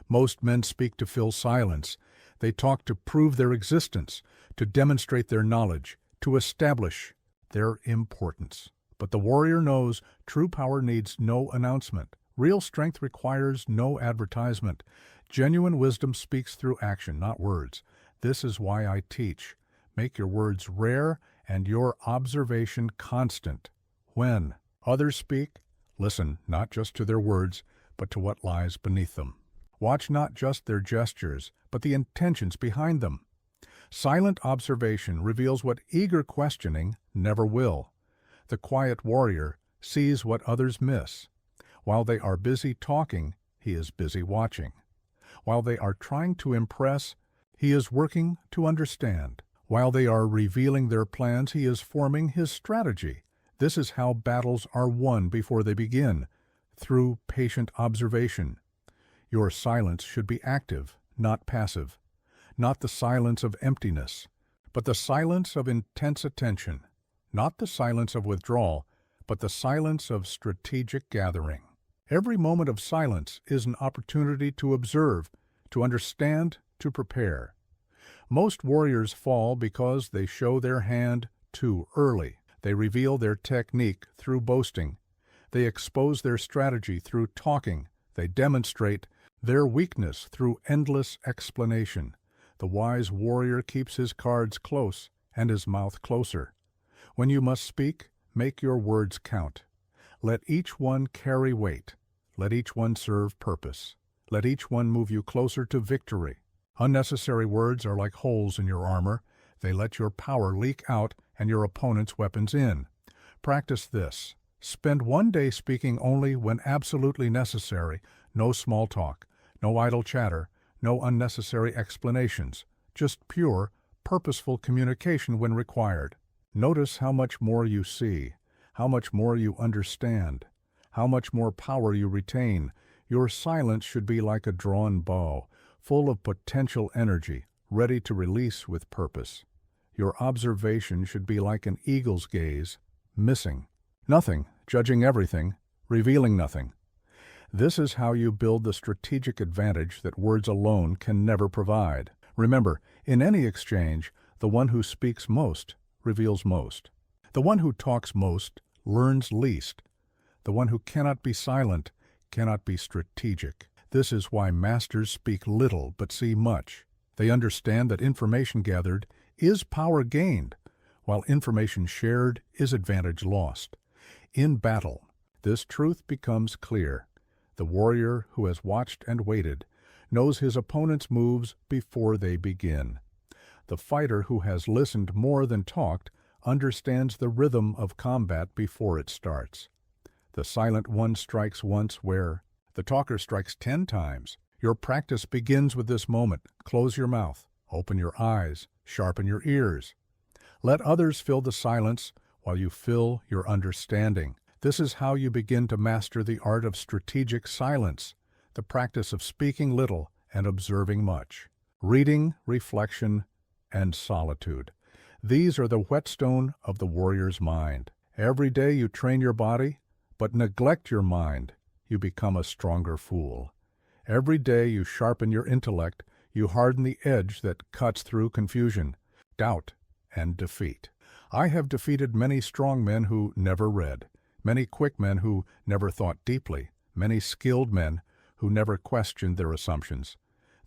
Most men speak to fill silence. They talk to prove their existence, to demonstrate their knowledge, to establish their importance. But the warrior knows true power needs no announcement. Real strength requires no advertisement. Genuine wisdom speaks through action, not words. This is why I teach. Make your words rare and your observation constant. When others speak, listen not just to their words, but to what lies beneath them. Watch not just their gestures, but the intentions behind them. Silent observation reveals what eager questioning never will. The quiet warrior sees what others miss. While they are busy talking, he is busy watching. While they are trying to impress, he is working to understand. While they are revealing their plans, he is forming his strategy. This is how battles are won before they begin, through patient observation. Your silence should be active, not passive. Not the silence of emptiness, but the silence of intense attention. Not the silence of withdrawal, but the silence of strategic gathering. Every moment of silence is an opportunity to observe, to understand, to prepare. Most warriors fall because they show their hand too early. They reveal their technique through boasting. They expose their strategy through talking. They demonstrate their weakness through endless explanation. The wise warrior keeps his cards close and his mouth closer. When you must speak, make your words count. Let each one carry weight. Let each one serve purpose. Let each one move you closer to victory. Unnecessary words are like holes in your armor. They let your power leak out and your opponent's weapons in. Practice this. Spend one day speaking only when absolutely necessary. No small talk, no idle chatter, no unnecessary explanations. Just pure, purposeful communication when required. Notice how much more you see, how much more you understand, how much more power you retain. Your silence should be like a drawn bow, full of potential energy, ready to release with purpose. Your observation should be like an eagle's gaze, missing nothing, judging everything, revealing nothing. This is how you build the strategic advantage that words alone can never provide. Remember, in any exchange, the one who speaks most reveals most. The one who talks most learns least. The one who cannot be silent cannot be strategic. This is why masters speak little but see much. They understand that information gathered is power gained, while information shared is advantage lost. In battle, this truth becomes clear. The warrior who has watched and waited knows his opponent's moves before they begin. The fighter who has listened more than talked understands the rhythm of combat before it starts. The silent one strikes once where the talker strikes 10 times. Your practice begins with this moment. Close your mouth, open your eyes, sharpen your ears. Let others fill the silence while you fill your understanding. This is how you begin to master the art of strategic silence, the practice of speaking little and observing much. Reading, reflection, and solitude. These are the whetstone of the warrior's mind. Every day you train your body, but neglect your mind, you become a stronger fool. Every day you sharpen your intellect, you harden the edge that cuts through confusion, doubt, and defeat. I have defeated many strong men who never read, many quick men who never thought deeply, many skilled men who never questioned their assumptions.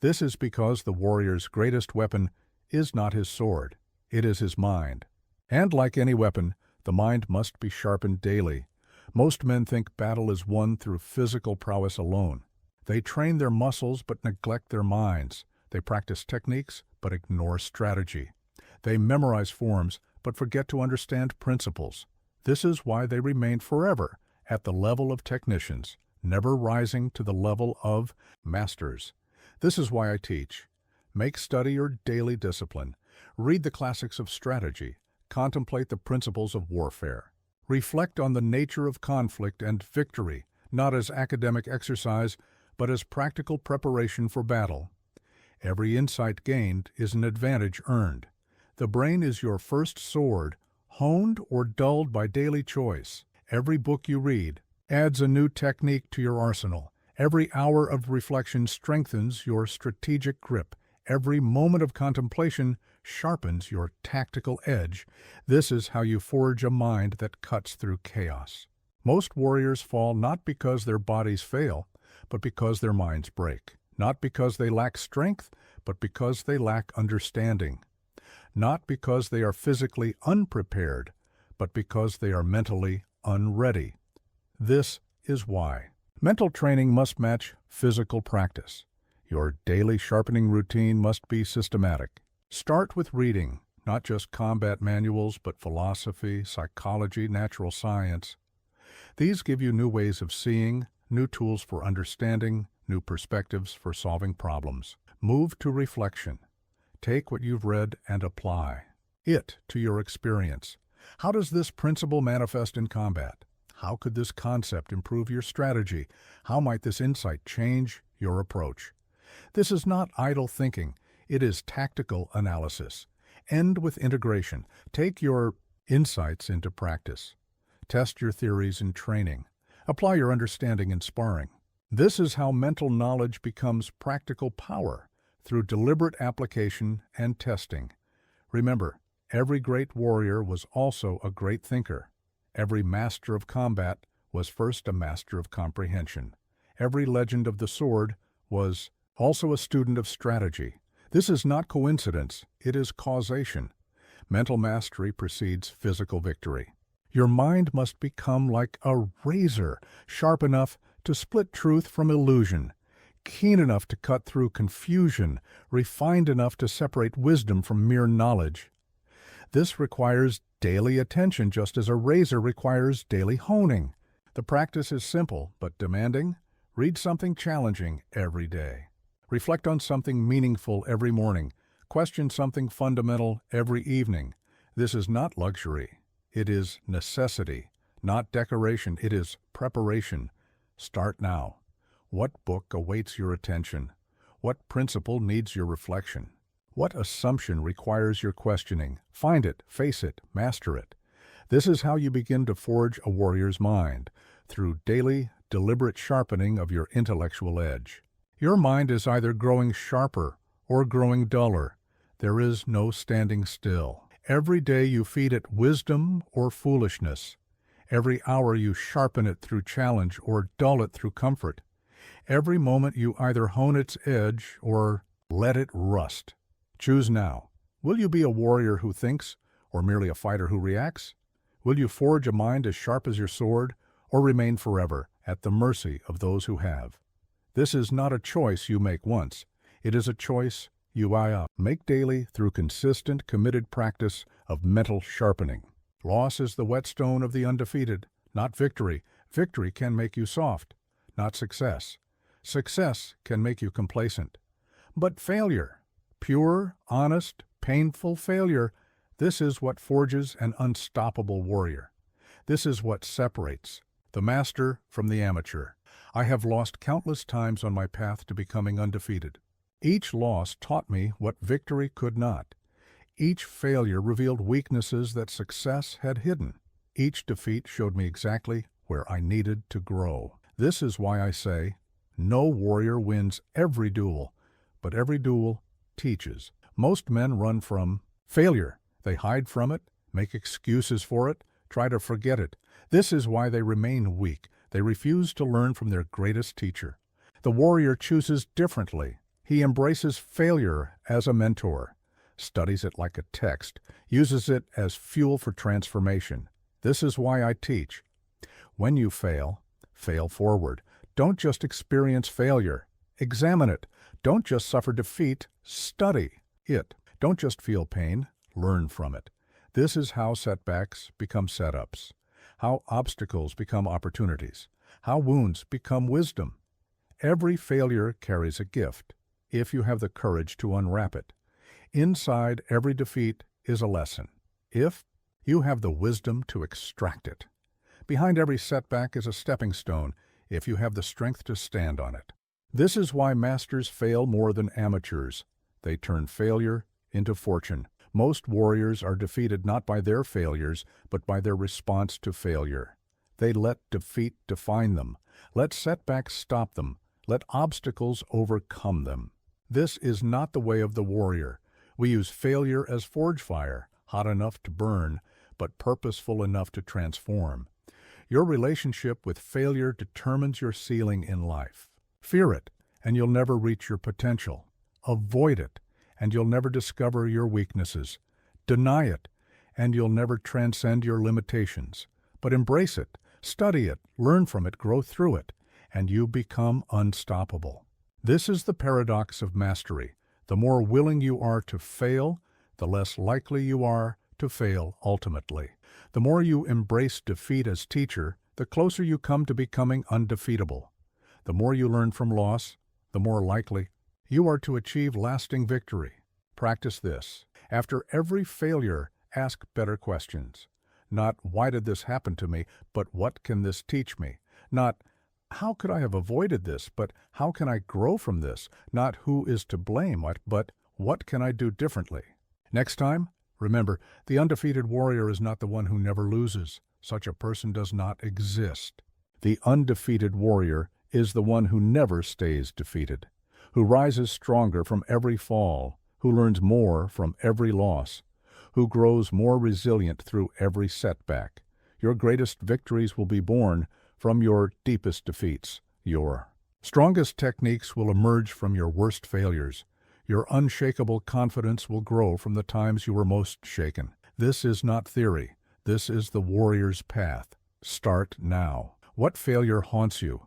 This is because the warrior's greatest weapon is not his sword, it is his mind. And like any weapon, the mind must be sharpened daily. Most men think battle is won through physical prowess alone. They train their muscles but neglect their minds. They practice techniques but ignore strategy. They memorize forms but forget to understand principles. This is why they remain forever at the level of technicians, never rising to the level of masters. This is why I teach. Make study your daily discipline. Read the classics of strategy. Contemplate the principles of warfare. Reflect on the nature of conflict and victory, not as academic exercise, but as practical preparation for battle. Every insight gained is an advantage earned. The brain is your first sword, honed or dulled by daily choice. Every book you read adds a new technique to your arsenal. Every hour of reflection strengthens your strategic grip. Every moment of contemplation sharpens your tactical edge. This is how you forge a mind that cuts through chaos. Most warriors fall not because their bodies fail, but because their minds break. Not because they lack strength, but because they lack understanding. Not because they are physically unprepared, but because they are mentally unready. This is why. Mental training must match physical practice. Your daily sharpening routine must be systematic. Start with reading, not just combat manuals, but philosophy, psychology, natural science. These give you new ways of seeing, new tools for understanding, new perspectives for solving problems. Move to reflection. Take what you've read and apply it to your experience. How does this principle manifest in combat? How could this concept improve your strategy? How might this insight change your approach? This is not idle thinking. It is tactical analysis. End with integration. Take your insights into practice. Test your theories in training. Apply your understanding in sparring. This is how mental knowledge becomes practical power, through deliberate application and testing. Remember, every great warrior was also a great thinker. Every master of combat was first a master of comprehension. Every legend of the sword was also a student of strategy. This is not coincidence, it is causation. Mental mastery precedes physical victory. Your mind must become like a razor, sharp enough to split truth from illusion, keen enough to cut through confusion, refined enough to separate wisdom from mere knowledge. This requires daily attention, just as a razor requires daily honing. The practice is simple but demanding. Read something challenging every day. Reflect on something meaningful every morning. Question something fundamental every evening. This is not luxury. It is necessity, not decoration. It is preparation. Start now. What book awaits your attention? What principle needs your reflection? What assumption requires your questioning? Find it, face it, master it. This is how you begin to forge a warrior's mind, through daily, deliberate sharpening of your intellectual edge. Your mind is either growing sharper or growing duller. There is no standing still. Every day you feed it wisdom or foolishness. Every hour you sharpen it through challenge or dull it through comfort. Every moment you either hone its edge or let it rust. Choose now. Will you be a warrior who thinks, or merely a fighter who reacts? Will you forge a mind as sharp as your sword, or remain forever at the mercy of those who have? This is not a choice you make once. It is a choice you make daily through consistent, committed practice of mental sharpening. Loss is the whetstone of the undefeated, not victory. Victory can make you soft, not success. Success can make you complacent. But failure, pure, honest, painful failure, this is what forges an unstoppable warrior. This is what separates the master from the amateur. I have lost countless times on my path to becoming undefeated. Each loss taught me what victory could not. Each failure revealed weaknesses that success had hidden. Each defeat showed me exactly where I needed to grow. This is why I say, no warrior wins every duel, but every duel teaches. Most men run from failure. They hide from it, make excuses for it, try to forget it. This is why they remain weak. They refuse to learn from their greatest teacher. The warrior chooses differently. He embraces failure as a mentor, studies it like a text, uses it as fuel for transformation. This is why I teach. When you fail, fail forward. Don't just experience failure. Examine it. Don't just suffer defeat. Study it. Don't just feel pain. Learn from it. This is how setbacks become setups. how obstacles become opportunities, how wounds become wisdom. Every failure carries a gift, if you have the courage to unwrap it. Inside every defeat is a lesson, if you have the wisdom to extract it. Behind every setback is a stepping stone, if you have the strength to stand on it. This is why masters fail more than amateurs. They turn failure into fortune. Most warriors are defeated not by their failures, but by their response to failure. They let defeat define them. Let setbacks stop them. Let obstacles overcome them. This is not the way of the warrior. We use failure as forge fire, hot enough to burn, but purposeful enough to transform. Your relationship with failure determines your ceiling in life. Fear it, and you'll never reach your potential. Avoid it, and you'll never discover your weaknesses. Deny it, and you'll never transcend your limitations. But embrace it, study it, learn from it, grow through it, and you become unstoppable. This is the paradox of mastery. The more willing you are to fail, the less likely you are to fail ultimately. The more you embrace defeat as teacher, the closer you come to becoming undefeatable. The more you learn from loss, the more likely you are to achieve lasting victory. Practice this. After every failure, ask better questions. Not, why did this happen to me, but what can this teach me? Not, how could I have avoided this, but how can I grow from this? Not, who is to blame, but what can I do differently? Next time, remember, the undefeated warrior is not the one who never loses. Such a person does not exist. The undefeated warrior is the one who never stays defeated, who rises stronger from every fall, who learns more from every loss, who grows more resilient through every setback. Your greatest victories will be born from your deepest defeats. Your strongest techniques will emerge from your worst failures. Your unshakable confidence will grow from the times you were most shaken. This is not theory. This is the warrior's path. Start now. What failure haunts you?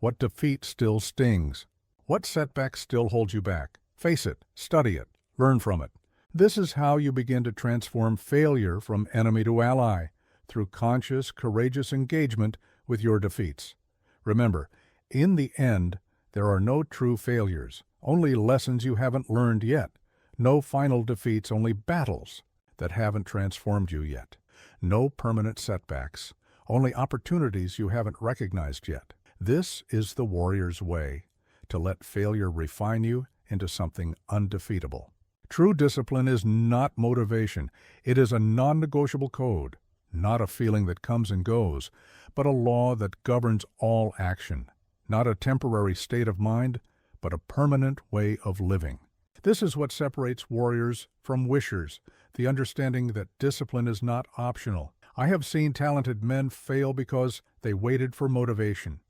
What defeat still stings? What setback still holds you back? Face it, study it, learn from it. This is how you begin to transform failure from enemy to ally, through conscious, courageous engagement with your defeats. Remember, in the end, there are no true failures, only lessons you haven't learned yet. No final defeats, only battles that haven't transformed you yet. No permanent setbacks, only opportunities you haven't recognized yet. This is the warrior's way, to let failure refine you into something undefeatable. True discipline is not motivation. It is a non-negotiable code, not a feeling that comes and goes, but a law that governs all action. Not a temporary state of mind, but a permanent way of living. This is what separates warriors from wishers, the understanding that discipline is not optional. I have seen talented men fail because they waited for motivation.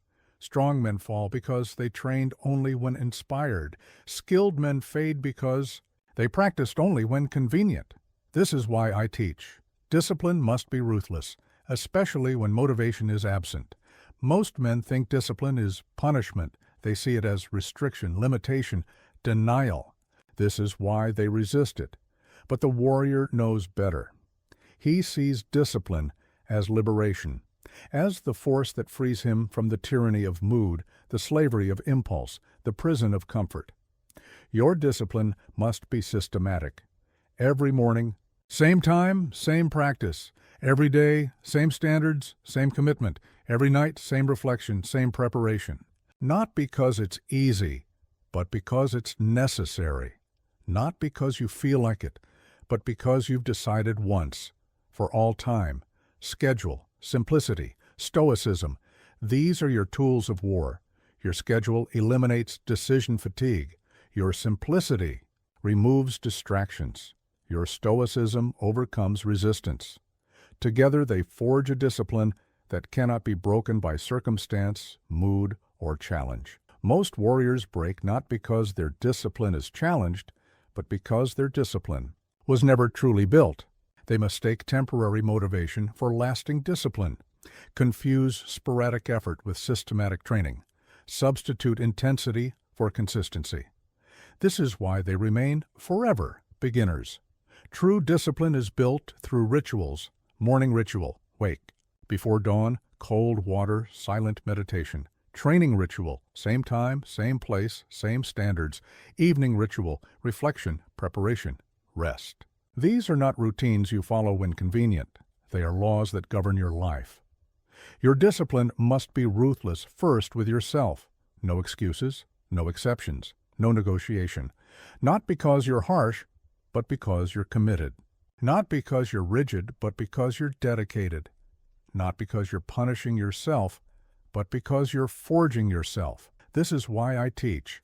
Strong men fall because they trained only when inspired. Skilled men fade because they practiced only when convenient. This is why I teach. Discipline must be ruthless, especially when motivation is absent. Most men think discipline is punishment. They see it as restriction, limitation, denial. This is why they resist it. But the warrior knows better. He sees discipline as liberation, as the force that frees him from the tyranny of mood, the slavery of impulse, the prison of comfort. Your discipline must be systematic. Every morning, same time, same practice. Every day, same standards, same commitment. Every night, same reflection, same preparation. Not because it's easy, but because it's necessary. Not because you feel like it, but because you've decided once, for all time. Schedule, simplicity, stoicism. These are your tools of war. Your schedule eliminates decision fatigue. Your simplicity removes distractions. Your stoicism overcomes resistance. Together they forge a discipline that cannot be broken by circumstance, mood, or challenge. Most warriors break not because their discipline is challenged, but because their discipline was never truly built. They mistake temporary motivation for lasting discipline, confuse sporadic effort with systematic training, substitute intensity for consistency. This is why they remain forever beginners. True discipline is built through rituals. Morning ritual, wake. Before dawn, cold water, silent meditation. Training ritual, same time, same place, same standards. Evening ritual, reflection, preparation, rest. These are not routines you follow when convenient. They are laws that govern your life. Your discipline must be ruthless first with yourself. No excuses, no exceptions, no negotiation. Not because you're harsh, but because you're committed. Not because you're rigid, but because you're dedicated. Not because you're punishing yourself, but because you're forging yourself. This is why I teach.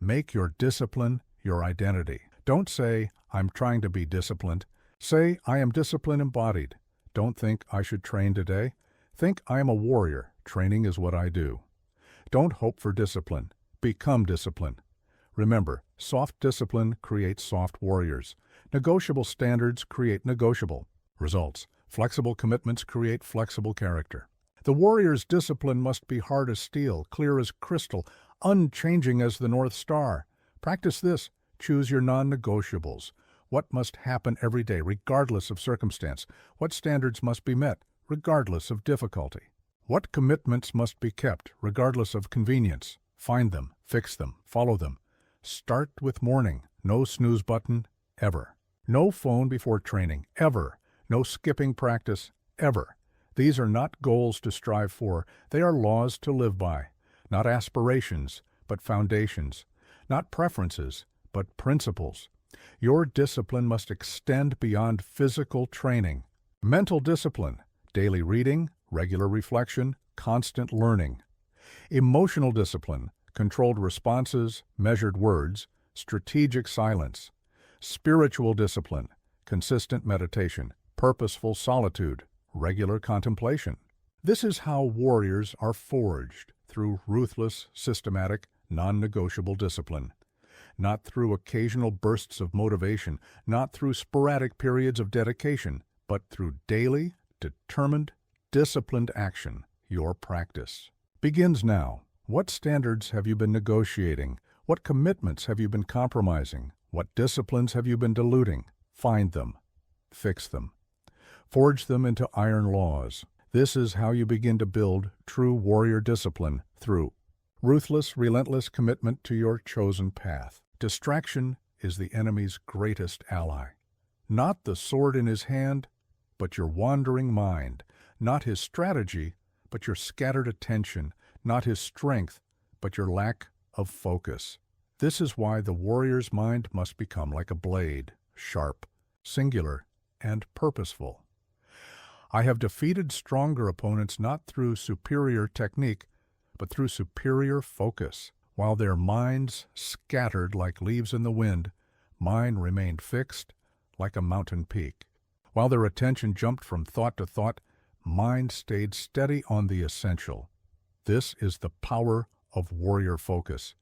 Make your discipline your identity. Don't say, I'm trying to be disciplined. Say, I am discipline embodied. Don't think I should train today. Think I am a warrior. Training is what I do. Don't hope for discipline. Become discipline. Remember, soft discipline creates soft warriors. Negotiable standards create negotiable results. Flexible commitments create flexible character. The warrior's discipline must be hard as steel, clear as crystal, unchanging as the North Star. Practice this. Choose your non-negotiables. What must happen every day, regardless of circumstance? What standards must be met, regardless of difficulty? What commitments must be kept, regardless of convenience? Find them, fix them, follow them. Start with morning. No snooze button, ever. No phone before training, ever. No skipping practice, ever. These are not goals to strive for. They are laws to live by. Not aspirations, but foundations. Not preferences, but principles. Your discipline must extend beyond physical training. Mental discipline, daily reading, regular reflection, constant learning. Emotional discipline, controlled responses, measured words, strategic silence. Spiritual discipline, consistent meditation, purposeful solitude, regular contemplation. This is how warriors are forged, through ruthless, systematic, non-negotiable discipline. Not through occasional bursts of motivation, not through sporadic periods of dedication, but through daily, determined, disciplined action. Your practice begins now. What standards have you been negotiating? What commitments have you been compromising? What disciplines have you been diluting? Find them. Fix them. Forge them into iron laws. This is how you begin to build true warrior discipline through ruthless, relentless commitment to your chosen path. Distraction is the enemy's greatest ally. Not the sword in his hand, but your wandering mind. Not his strategy, but your scattered attention. Not his strength, but your lack of focus. This is why the warrior's mind must become like a blade, sharp, singular, and purposeful. I have defeated stronger opponents not through superior technique, but through superior focus. While their minds scattered like leaves in the wind, mine remained fixed like a mountain peak. While their attention jumped from thought to thought, mine stayed steady on the essential. This is the power of warrior focus.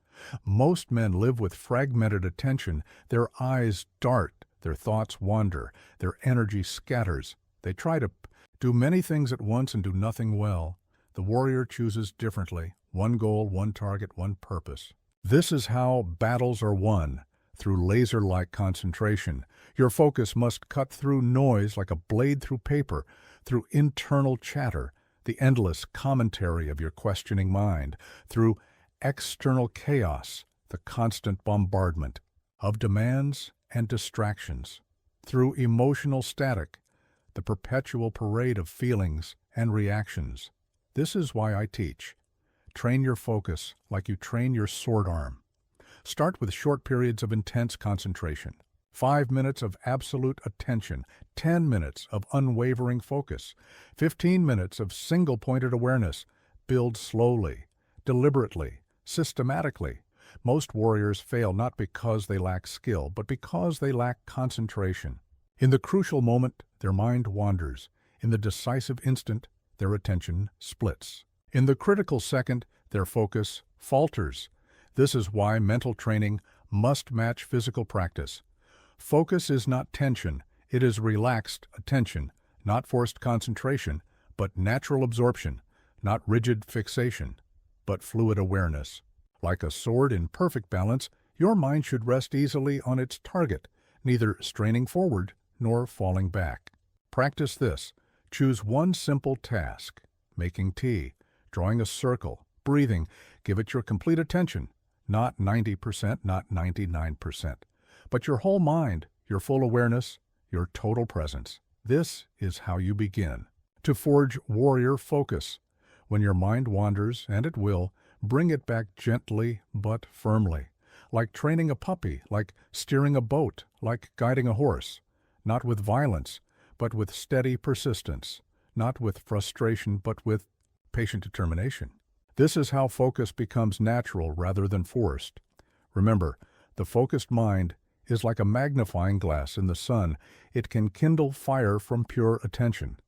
Most men live with fragmented attention. Their eyes dart, their thoughts wander, their energy scatters. They try to do many things at once and do nothing well. The warrior chooses differently. One goal, one target, one purpose. This is how battles are won, through laser-like concentration. Your focus must cut through noise like a blade through paper, through internal chatter, the endless commentary of your questioning mind, through external chaos, the constant bombardment of demands and distractions, through emotional static, the perpetual parade of feelings and reactions. This is why I teach. Train your focus like you train your sword arm. Start with short periods of intense concentration. 5 minutes of absolute attention, 10 minutes of unwavering focus, 15 minutes of single-pointed awareness. Build slowly, deliberately, systematically. Most warriors fail not because they lack skill, but because they lack concentration. In the crucial moment, their mind wanders. In the decisive instant, their attention splits. In the critical second, their focus falters. This is why mental training must match physical practice. Focus is not tension, it is relaxed attention, not forced concentration, but natural absorption, not rigid fixation, but fluid awareness. Like a sword in perfect balance, your mind should rest easily on its target, neither straining forward nor falling back. Practice this. Choose one simple task, making tea, drawing a circle, breathing. Give it your complete attention, not 90%, not 99%, but your whole mind, your full awareness, your total presence. This is how you begin to forge warrior focus. When your mind wanders, and it will, bring it back gently but firmly, like training a puppy, like steering a boat, like guiding a horse, not with violence, but with steady persistence, not with frustration, but with patient determination. This is how focus becomes natural rather than forced. Remember, the focused mind is like a magnifying glass in the sun. It can kindle fire from pure attention.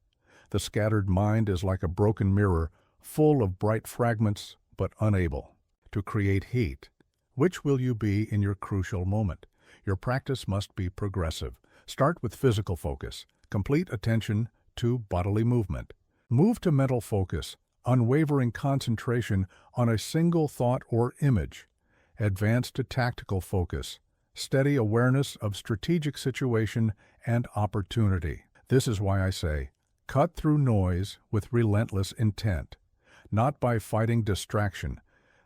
The scattered mind is like a broken mirror, full of bright fragments, but unable to create heat. Which will you be in your crucial moment? Your practice must be progressive. Start with physical focus, complete attention to bodily movement. Move to mental focus, unwavering concentration on a single thought or image. Advance to tactical focus, steady awareness of strategic situation and opportunity. This is why I say, cut through noise with relentless intent, not by fighting distraction.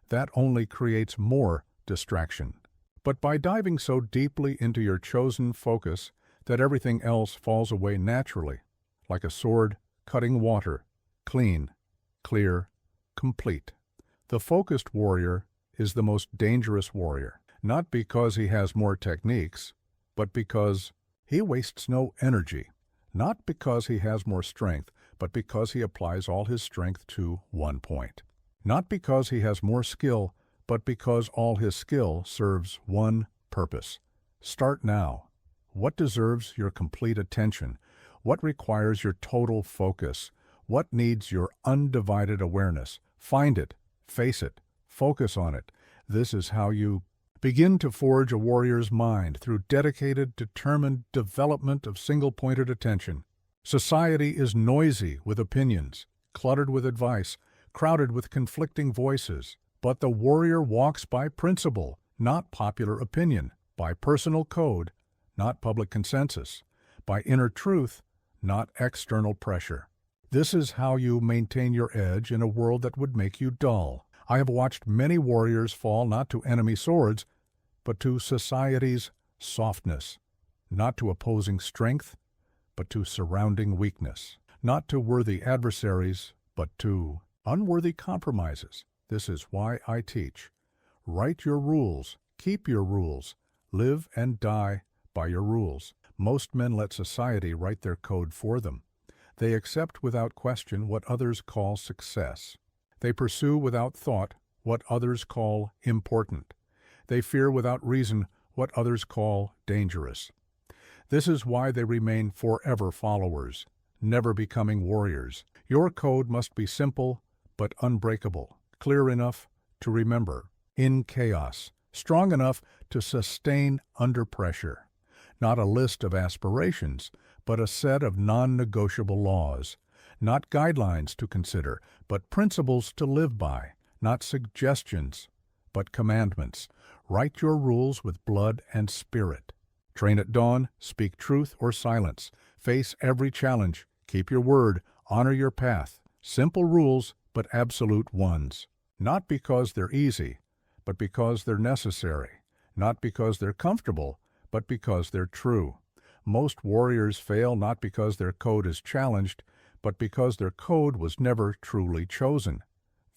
That only creates more distraction, but by diving so deeply into your chosen focus that everything else falls away naturally, like a sword cutting water, clean, clear, complete. The focused warrior is the most dangerous warrior, not because he has more techniques, but because he wastes no energy, not because he has more strength, but because he applies all his strength to one point, not because he has more skill, but because all his skill serves one purpose. Start now. What deserves your complete attention? What requires your total focus? What needs your undivided awareness? Find it, face it, focus on it. This is how you begin to forge a warrior's mind through dedicated, determined development of single-pointed attention. Society is noisy with opinions, cluttered with advice, crowded with conflicting voices. But the warrior walks by principle, not popular opinion, by personal code, not public consensus, by inner truth, not external pressure. This is how you maintain your edge in a world that would make you dull. I have watched many warriors fall not to enemy swords, but to society's softness, not to opposing strength, but to surrounding weakness, not to worthy adversaries, but to unworthy compromises. This is why I teach. Write your rules, keep your rules, live and die by your rules. Most men let society write their code for them. They accept without question what others call success. They pursue without thought what others call important. They fear without reason what others call dangerous. This is why they remain forever followers, never becoming warriors. Your code must be simple but unbreakable, clear enough to remember, in chaos, strong enough to sustain under pressure. Not a list of aspirations, but a set of non-negotiable laws. Not guidelines to consider, but principles to live by. Not suggestions, but commandments. Write your rules with blood and spirit. Train at dawn, speak truth or silence. Face every challenge, keep your word, honor your path. Simple rules, but absolute ones. Not because they're easy, but because they're necessary. Not because they're comfortable, but because they're true. Most warriors fail not because their code is challenged, but because their code was never truly chosen.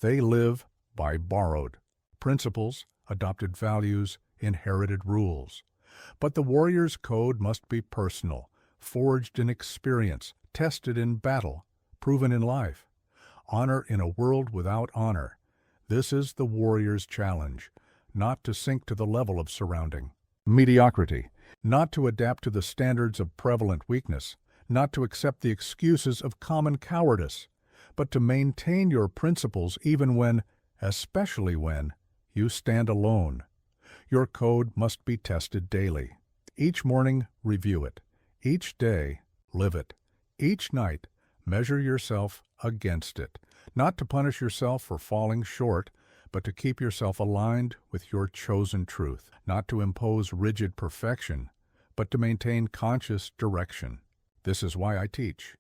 They live by borrowed principles, adopted values, inherited rules. But the warrior's code must be personal, forged in experience, tested in battle, proven in life. Honor in a world without honor. This is the warrior's challenge, not to sink to the level of surrounding mediocrity, not to adapt to the standards of prevalent weakness, not to accept the excuses of common cowardice, but to maintain your principles even when, especially when, you stand alone. Your code must be tested daily. Each morning, review it. Each day, live it. Each night, measure yourself against it, not to punish yourself for falling short, but to keep yourself aligned with your chosen truth, not to impose rigid perfection, but to maintain conscious direction. This is why I teach.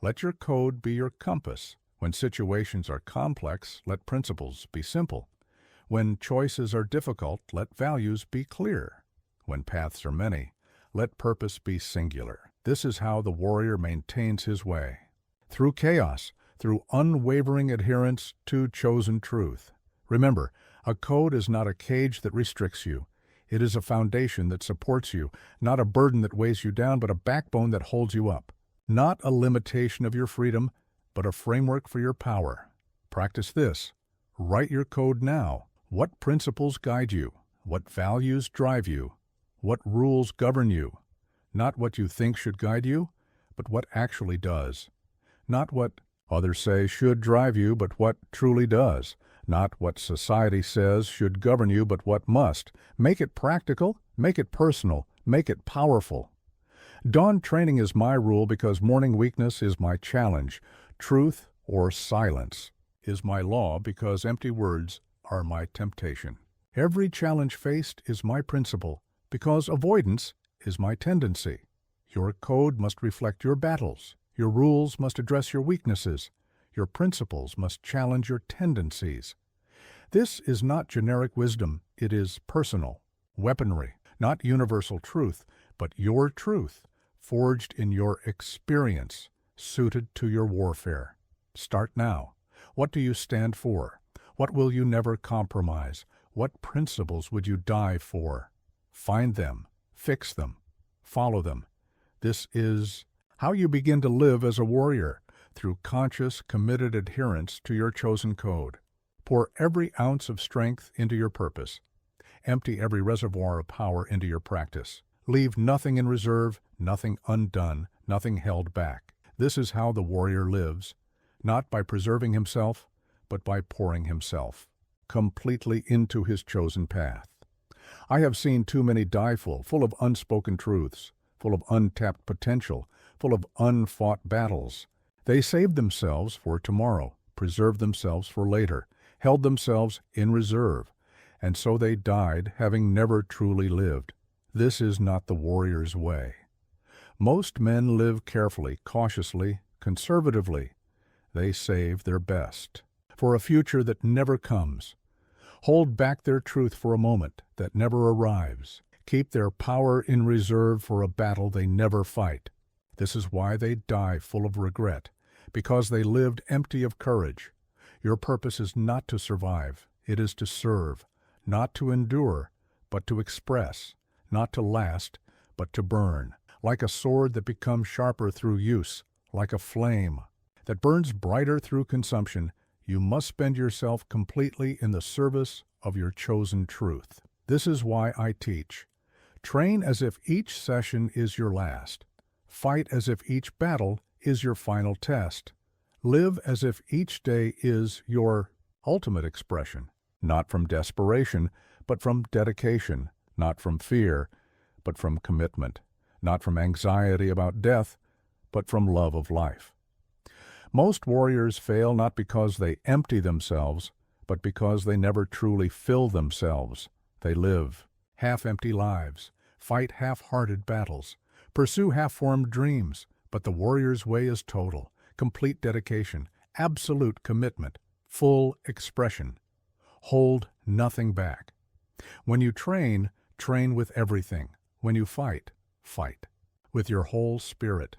Let your code be your compass. When situations are complex, let principles be simple. When choices are difficult, let values be clear. When paths are many, let purpose be singular. This is how the warrior maintains his way. Through chaos, through unwavering adherence to chosen truth. Remember, a code is not a cage that restricts you. It is a foundation that supports you, not a burden that weighs you down, but a backbone that holds you up. Not a limitation of your freedom, but a framework for your power. Practice this. Write your code now. What principles guide you? What values drive you? What rules govern you? Not what you think should guide you, but what actually does. Not what others say should drive you, but what truly does. Not what society says should govern you, but what must. Make it practical, make it personal, make it powerful. Dawn training is my rule because morning weakness is my challenge. Truth or silence is my law because empty words are my temptation. Every challenge faced is my principle because avoidance is my tendency. Your code must reflect your battles. Your rules must address your weaknesses. Your principles must challenge your tendencies. This is not generic wisdom, it is personal weaponry, not universal truth, but your truth, forged in your experience, suited to your warfare. Start now. What do you stand for? What will you never compromise? What principles would you die for? Find them, fix them, follow them. This is how you begin to live as a warrior, through conscious, committed adherence to your chosen code. Pour every ounce of strength into your purpose. Empty every reservoir of power into your practice. Leave nothing in reserve, nothing undone, nothing held back. This is how the warrior lives, not by preserving himself, but by pouring himself completely into his chosen path. I have seen too many die full of unspoken truths, full of untapped potential, full of unfought battles. They saved themselves for tomorrow, preserved themselves for later, held themselves in reserve, and so they died having never truly lived. This is not the warrior's way. Most men live carefully, cautiously, conservatively. They save their best for a future that never comes. Hold back their truth for a moment that never arrives. Keep their power in reserve for a battle they never fight. This is why they die full of regret, because they lived empty of courage. Your purpose is not to survive, it is to serve, not to endure, but to express, not to last, but to burn, like a sword that becomes sharper through use, like a flame that burns brighter through consumption. You must spend yourself completely in the service of your chosen truth. This is why I teach. Train as if each session is your last. Fight as if each battle is your final test. Live as if each day is your ultimate expression, not from desperation, but from dedication, not from fear, but from commitment, not from anxiety about death, but from love of life. Most warriors fail not because they empty themselves, but because they never truly fill themselves. They live half-empty lives, fight half-hearted battles, pursue half-formed dreams, but the warrior's way is total, complete dedication, absolute commitment, full expression. Hold nothing back. When you train, train with everything. When you fight, fight with your whole spirit.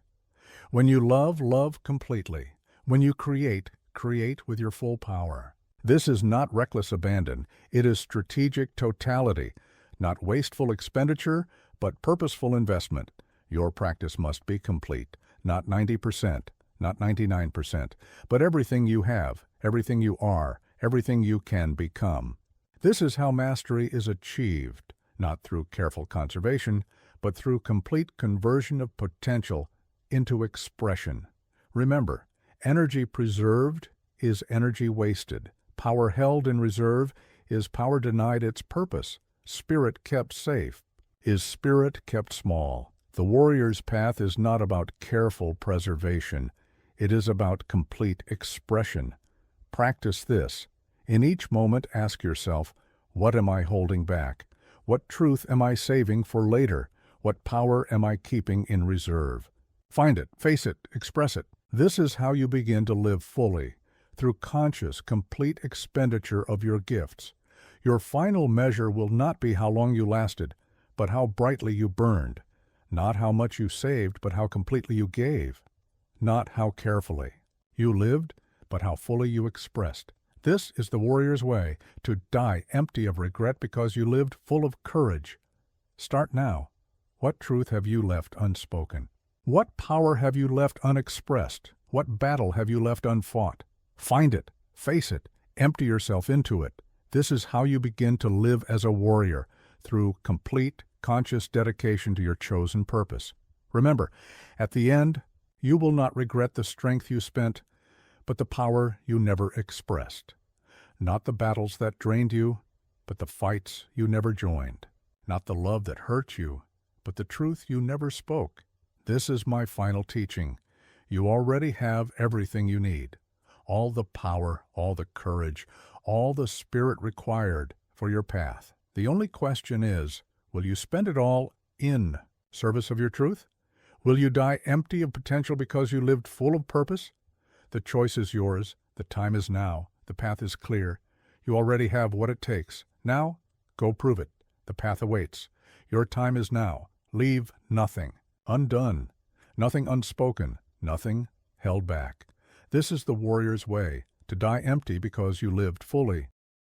When you love, love completely. When you create, create with your full power. This is not reckless abandon. It is strategic totality, not wasteful expenditure, but purposeful investment. Your practice must be complete, not 90%, not 99%, but everything you have, everything you are, everything you can become. This is how mastery is achieved, not through careful conservation, but through complete conversion of potential into expression. Remember, energy preserved is energy wasted. Power held in reserve is power denied its purpose. Spirit kept safe is spirit kept small. The warrior's path is not about careful preservation. It is about complete expression. Practice this. In each moment, ask yourself, what am I holding back? What truth am I saving for later? What power am I keeping in reserve? Find it, face it, express it. This is how you begin to live fully, through conscious, complete expenditure of your gifts. Your final measure will not be how long you lasted, but how brightly you burned. Not how much you saved, but how completely you gave. Not how carefully you lived, but how fully you expressed. This is the warrior's way, to die empty of regret because you lived full of courage. Start now. What truth have you left unspoken? What power have you left unexpressed? What battle have you left unfought? Find it, face it, empty yourself into it. This is how you begin to live as a warrior, through complete, conscious dedication to your chosen purpose. Remember, at the end, you will not regret the strength you spent, but the power you never expressed. Not the battles that drained you, but the fights you never joined. Not the love that hurt you, but the truth you never spoke. This is my final teaching. You already have everything you need. All the power, all the courage, all the spirit required for your path. The only question is, will you spend it all in service of your truth? Will you die empty of potential because you lived full of purpose? The choice is yours. The time is now. The path is clear. You already have what it takes. Now, go prove it. The path awaits. Your time is now. Leave nothing undone, nothing unspoken, nothing held back. This is the warrior's way, to die empty because you lived fully,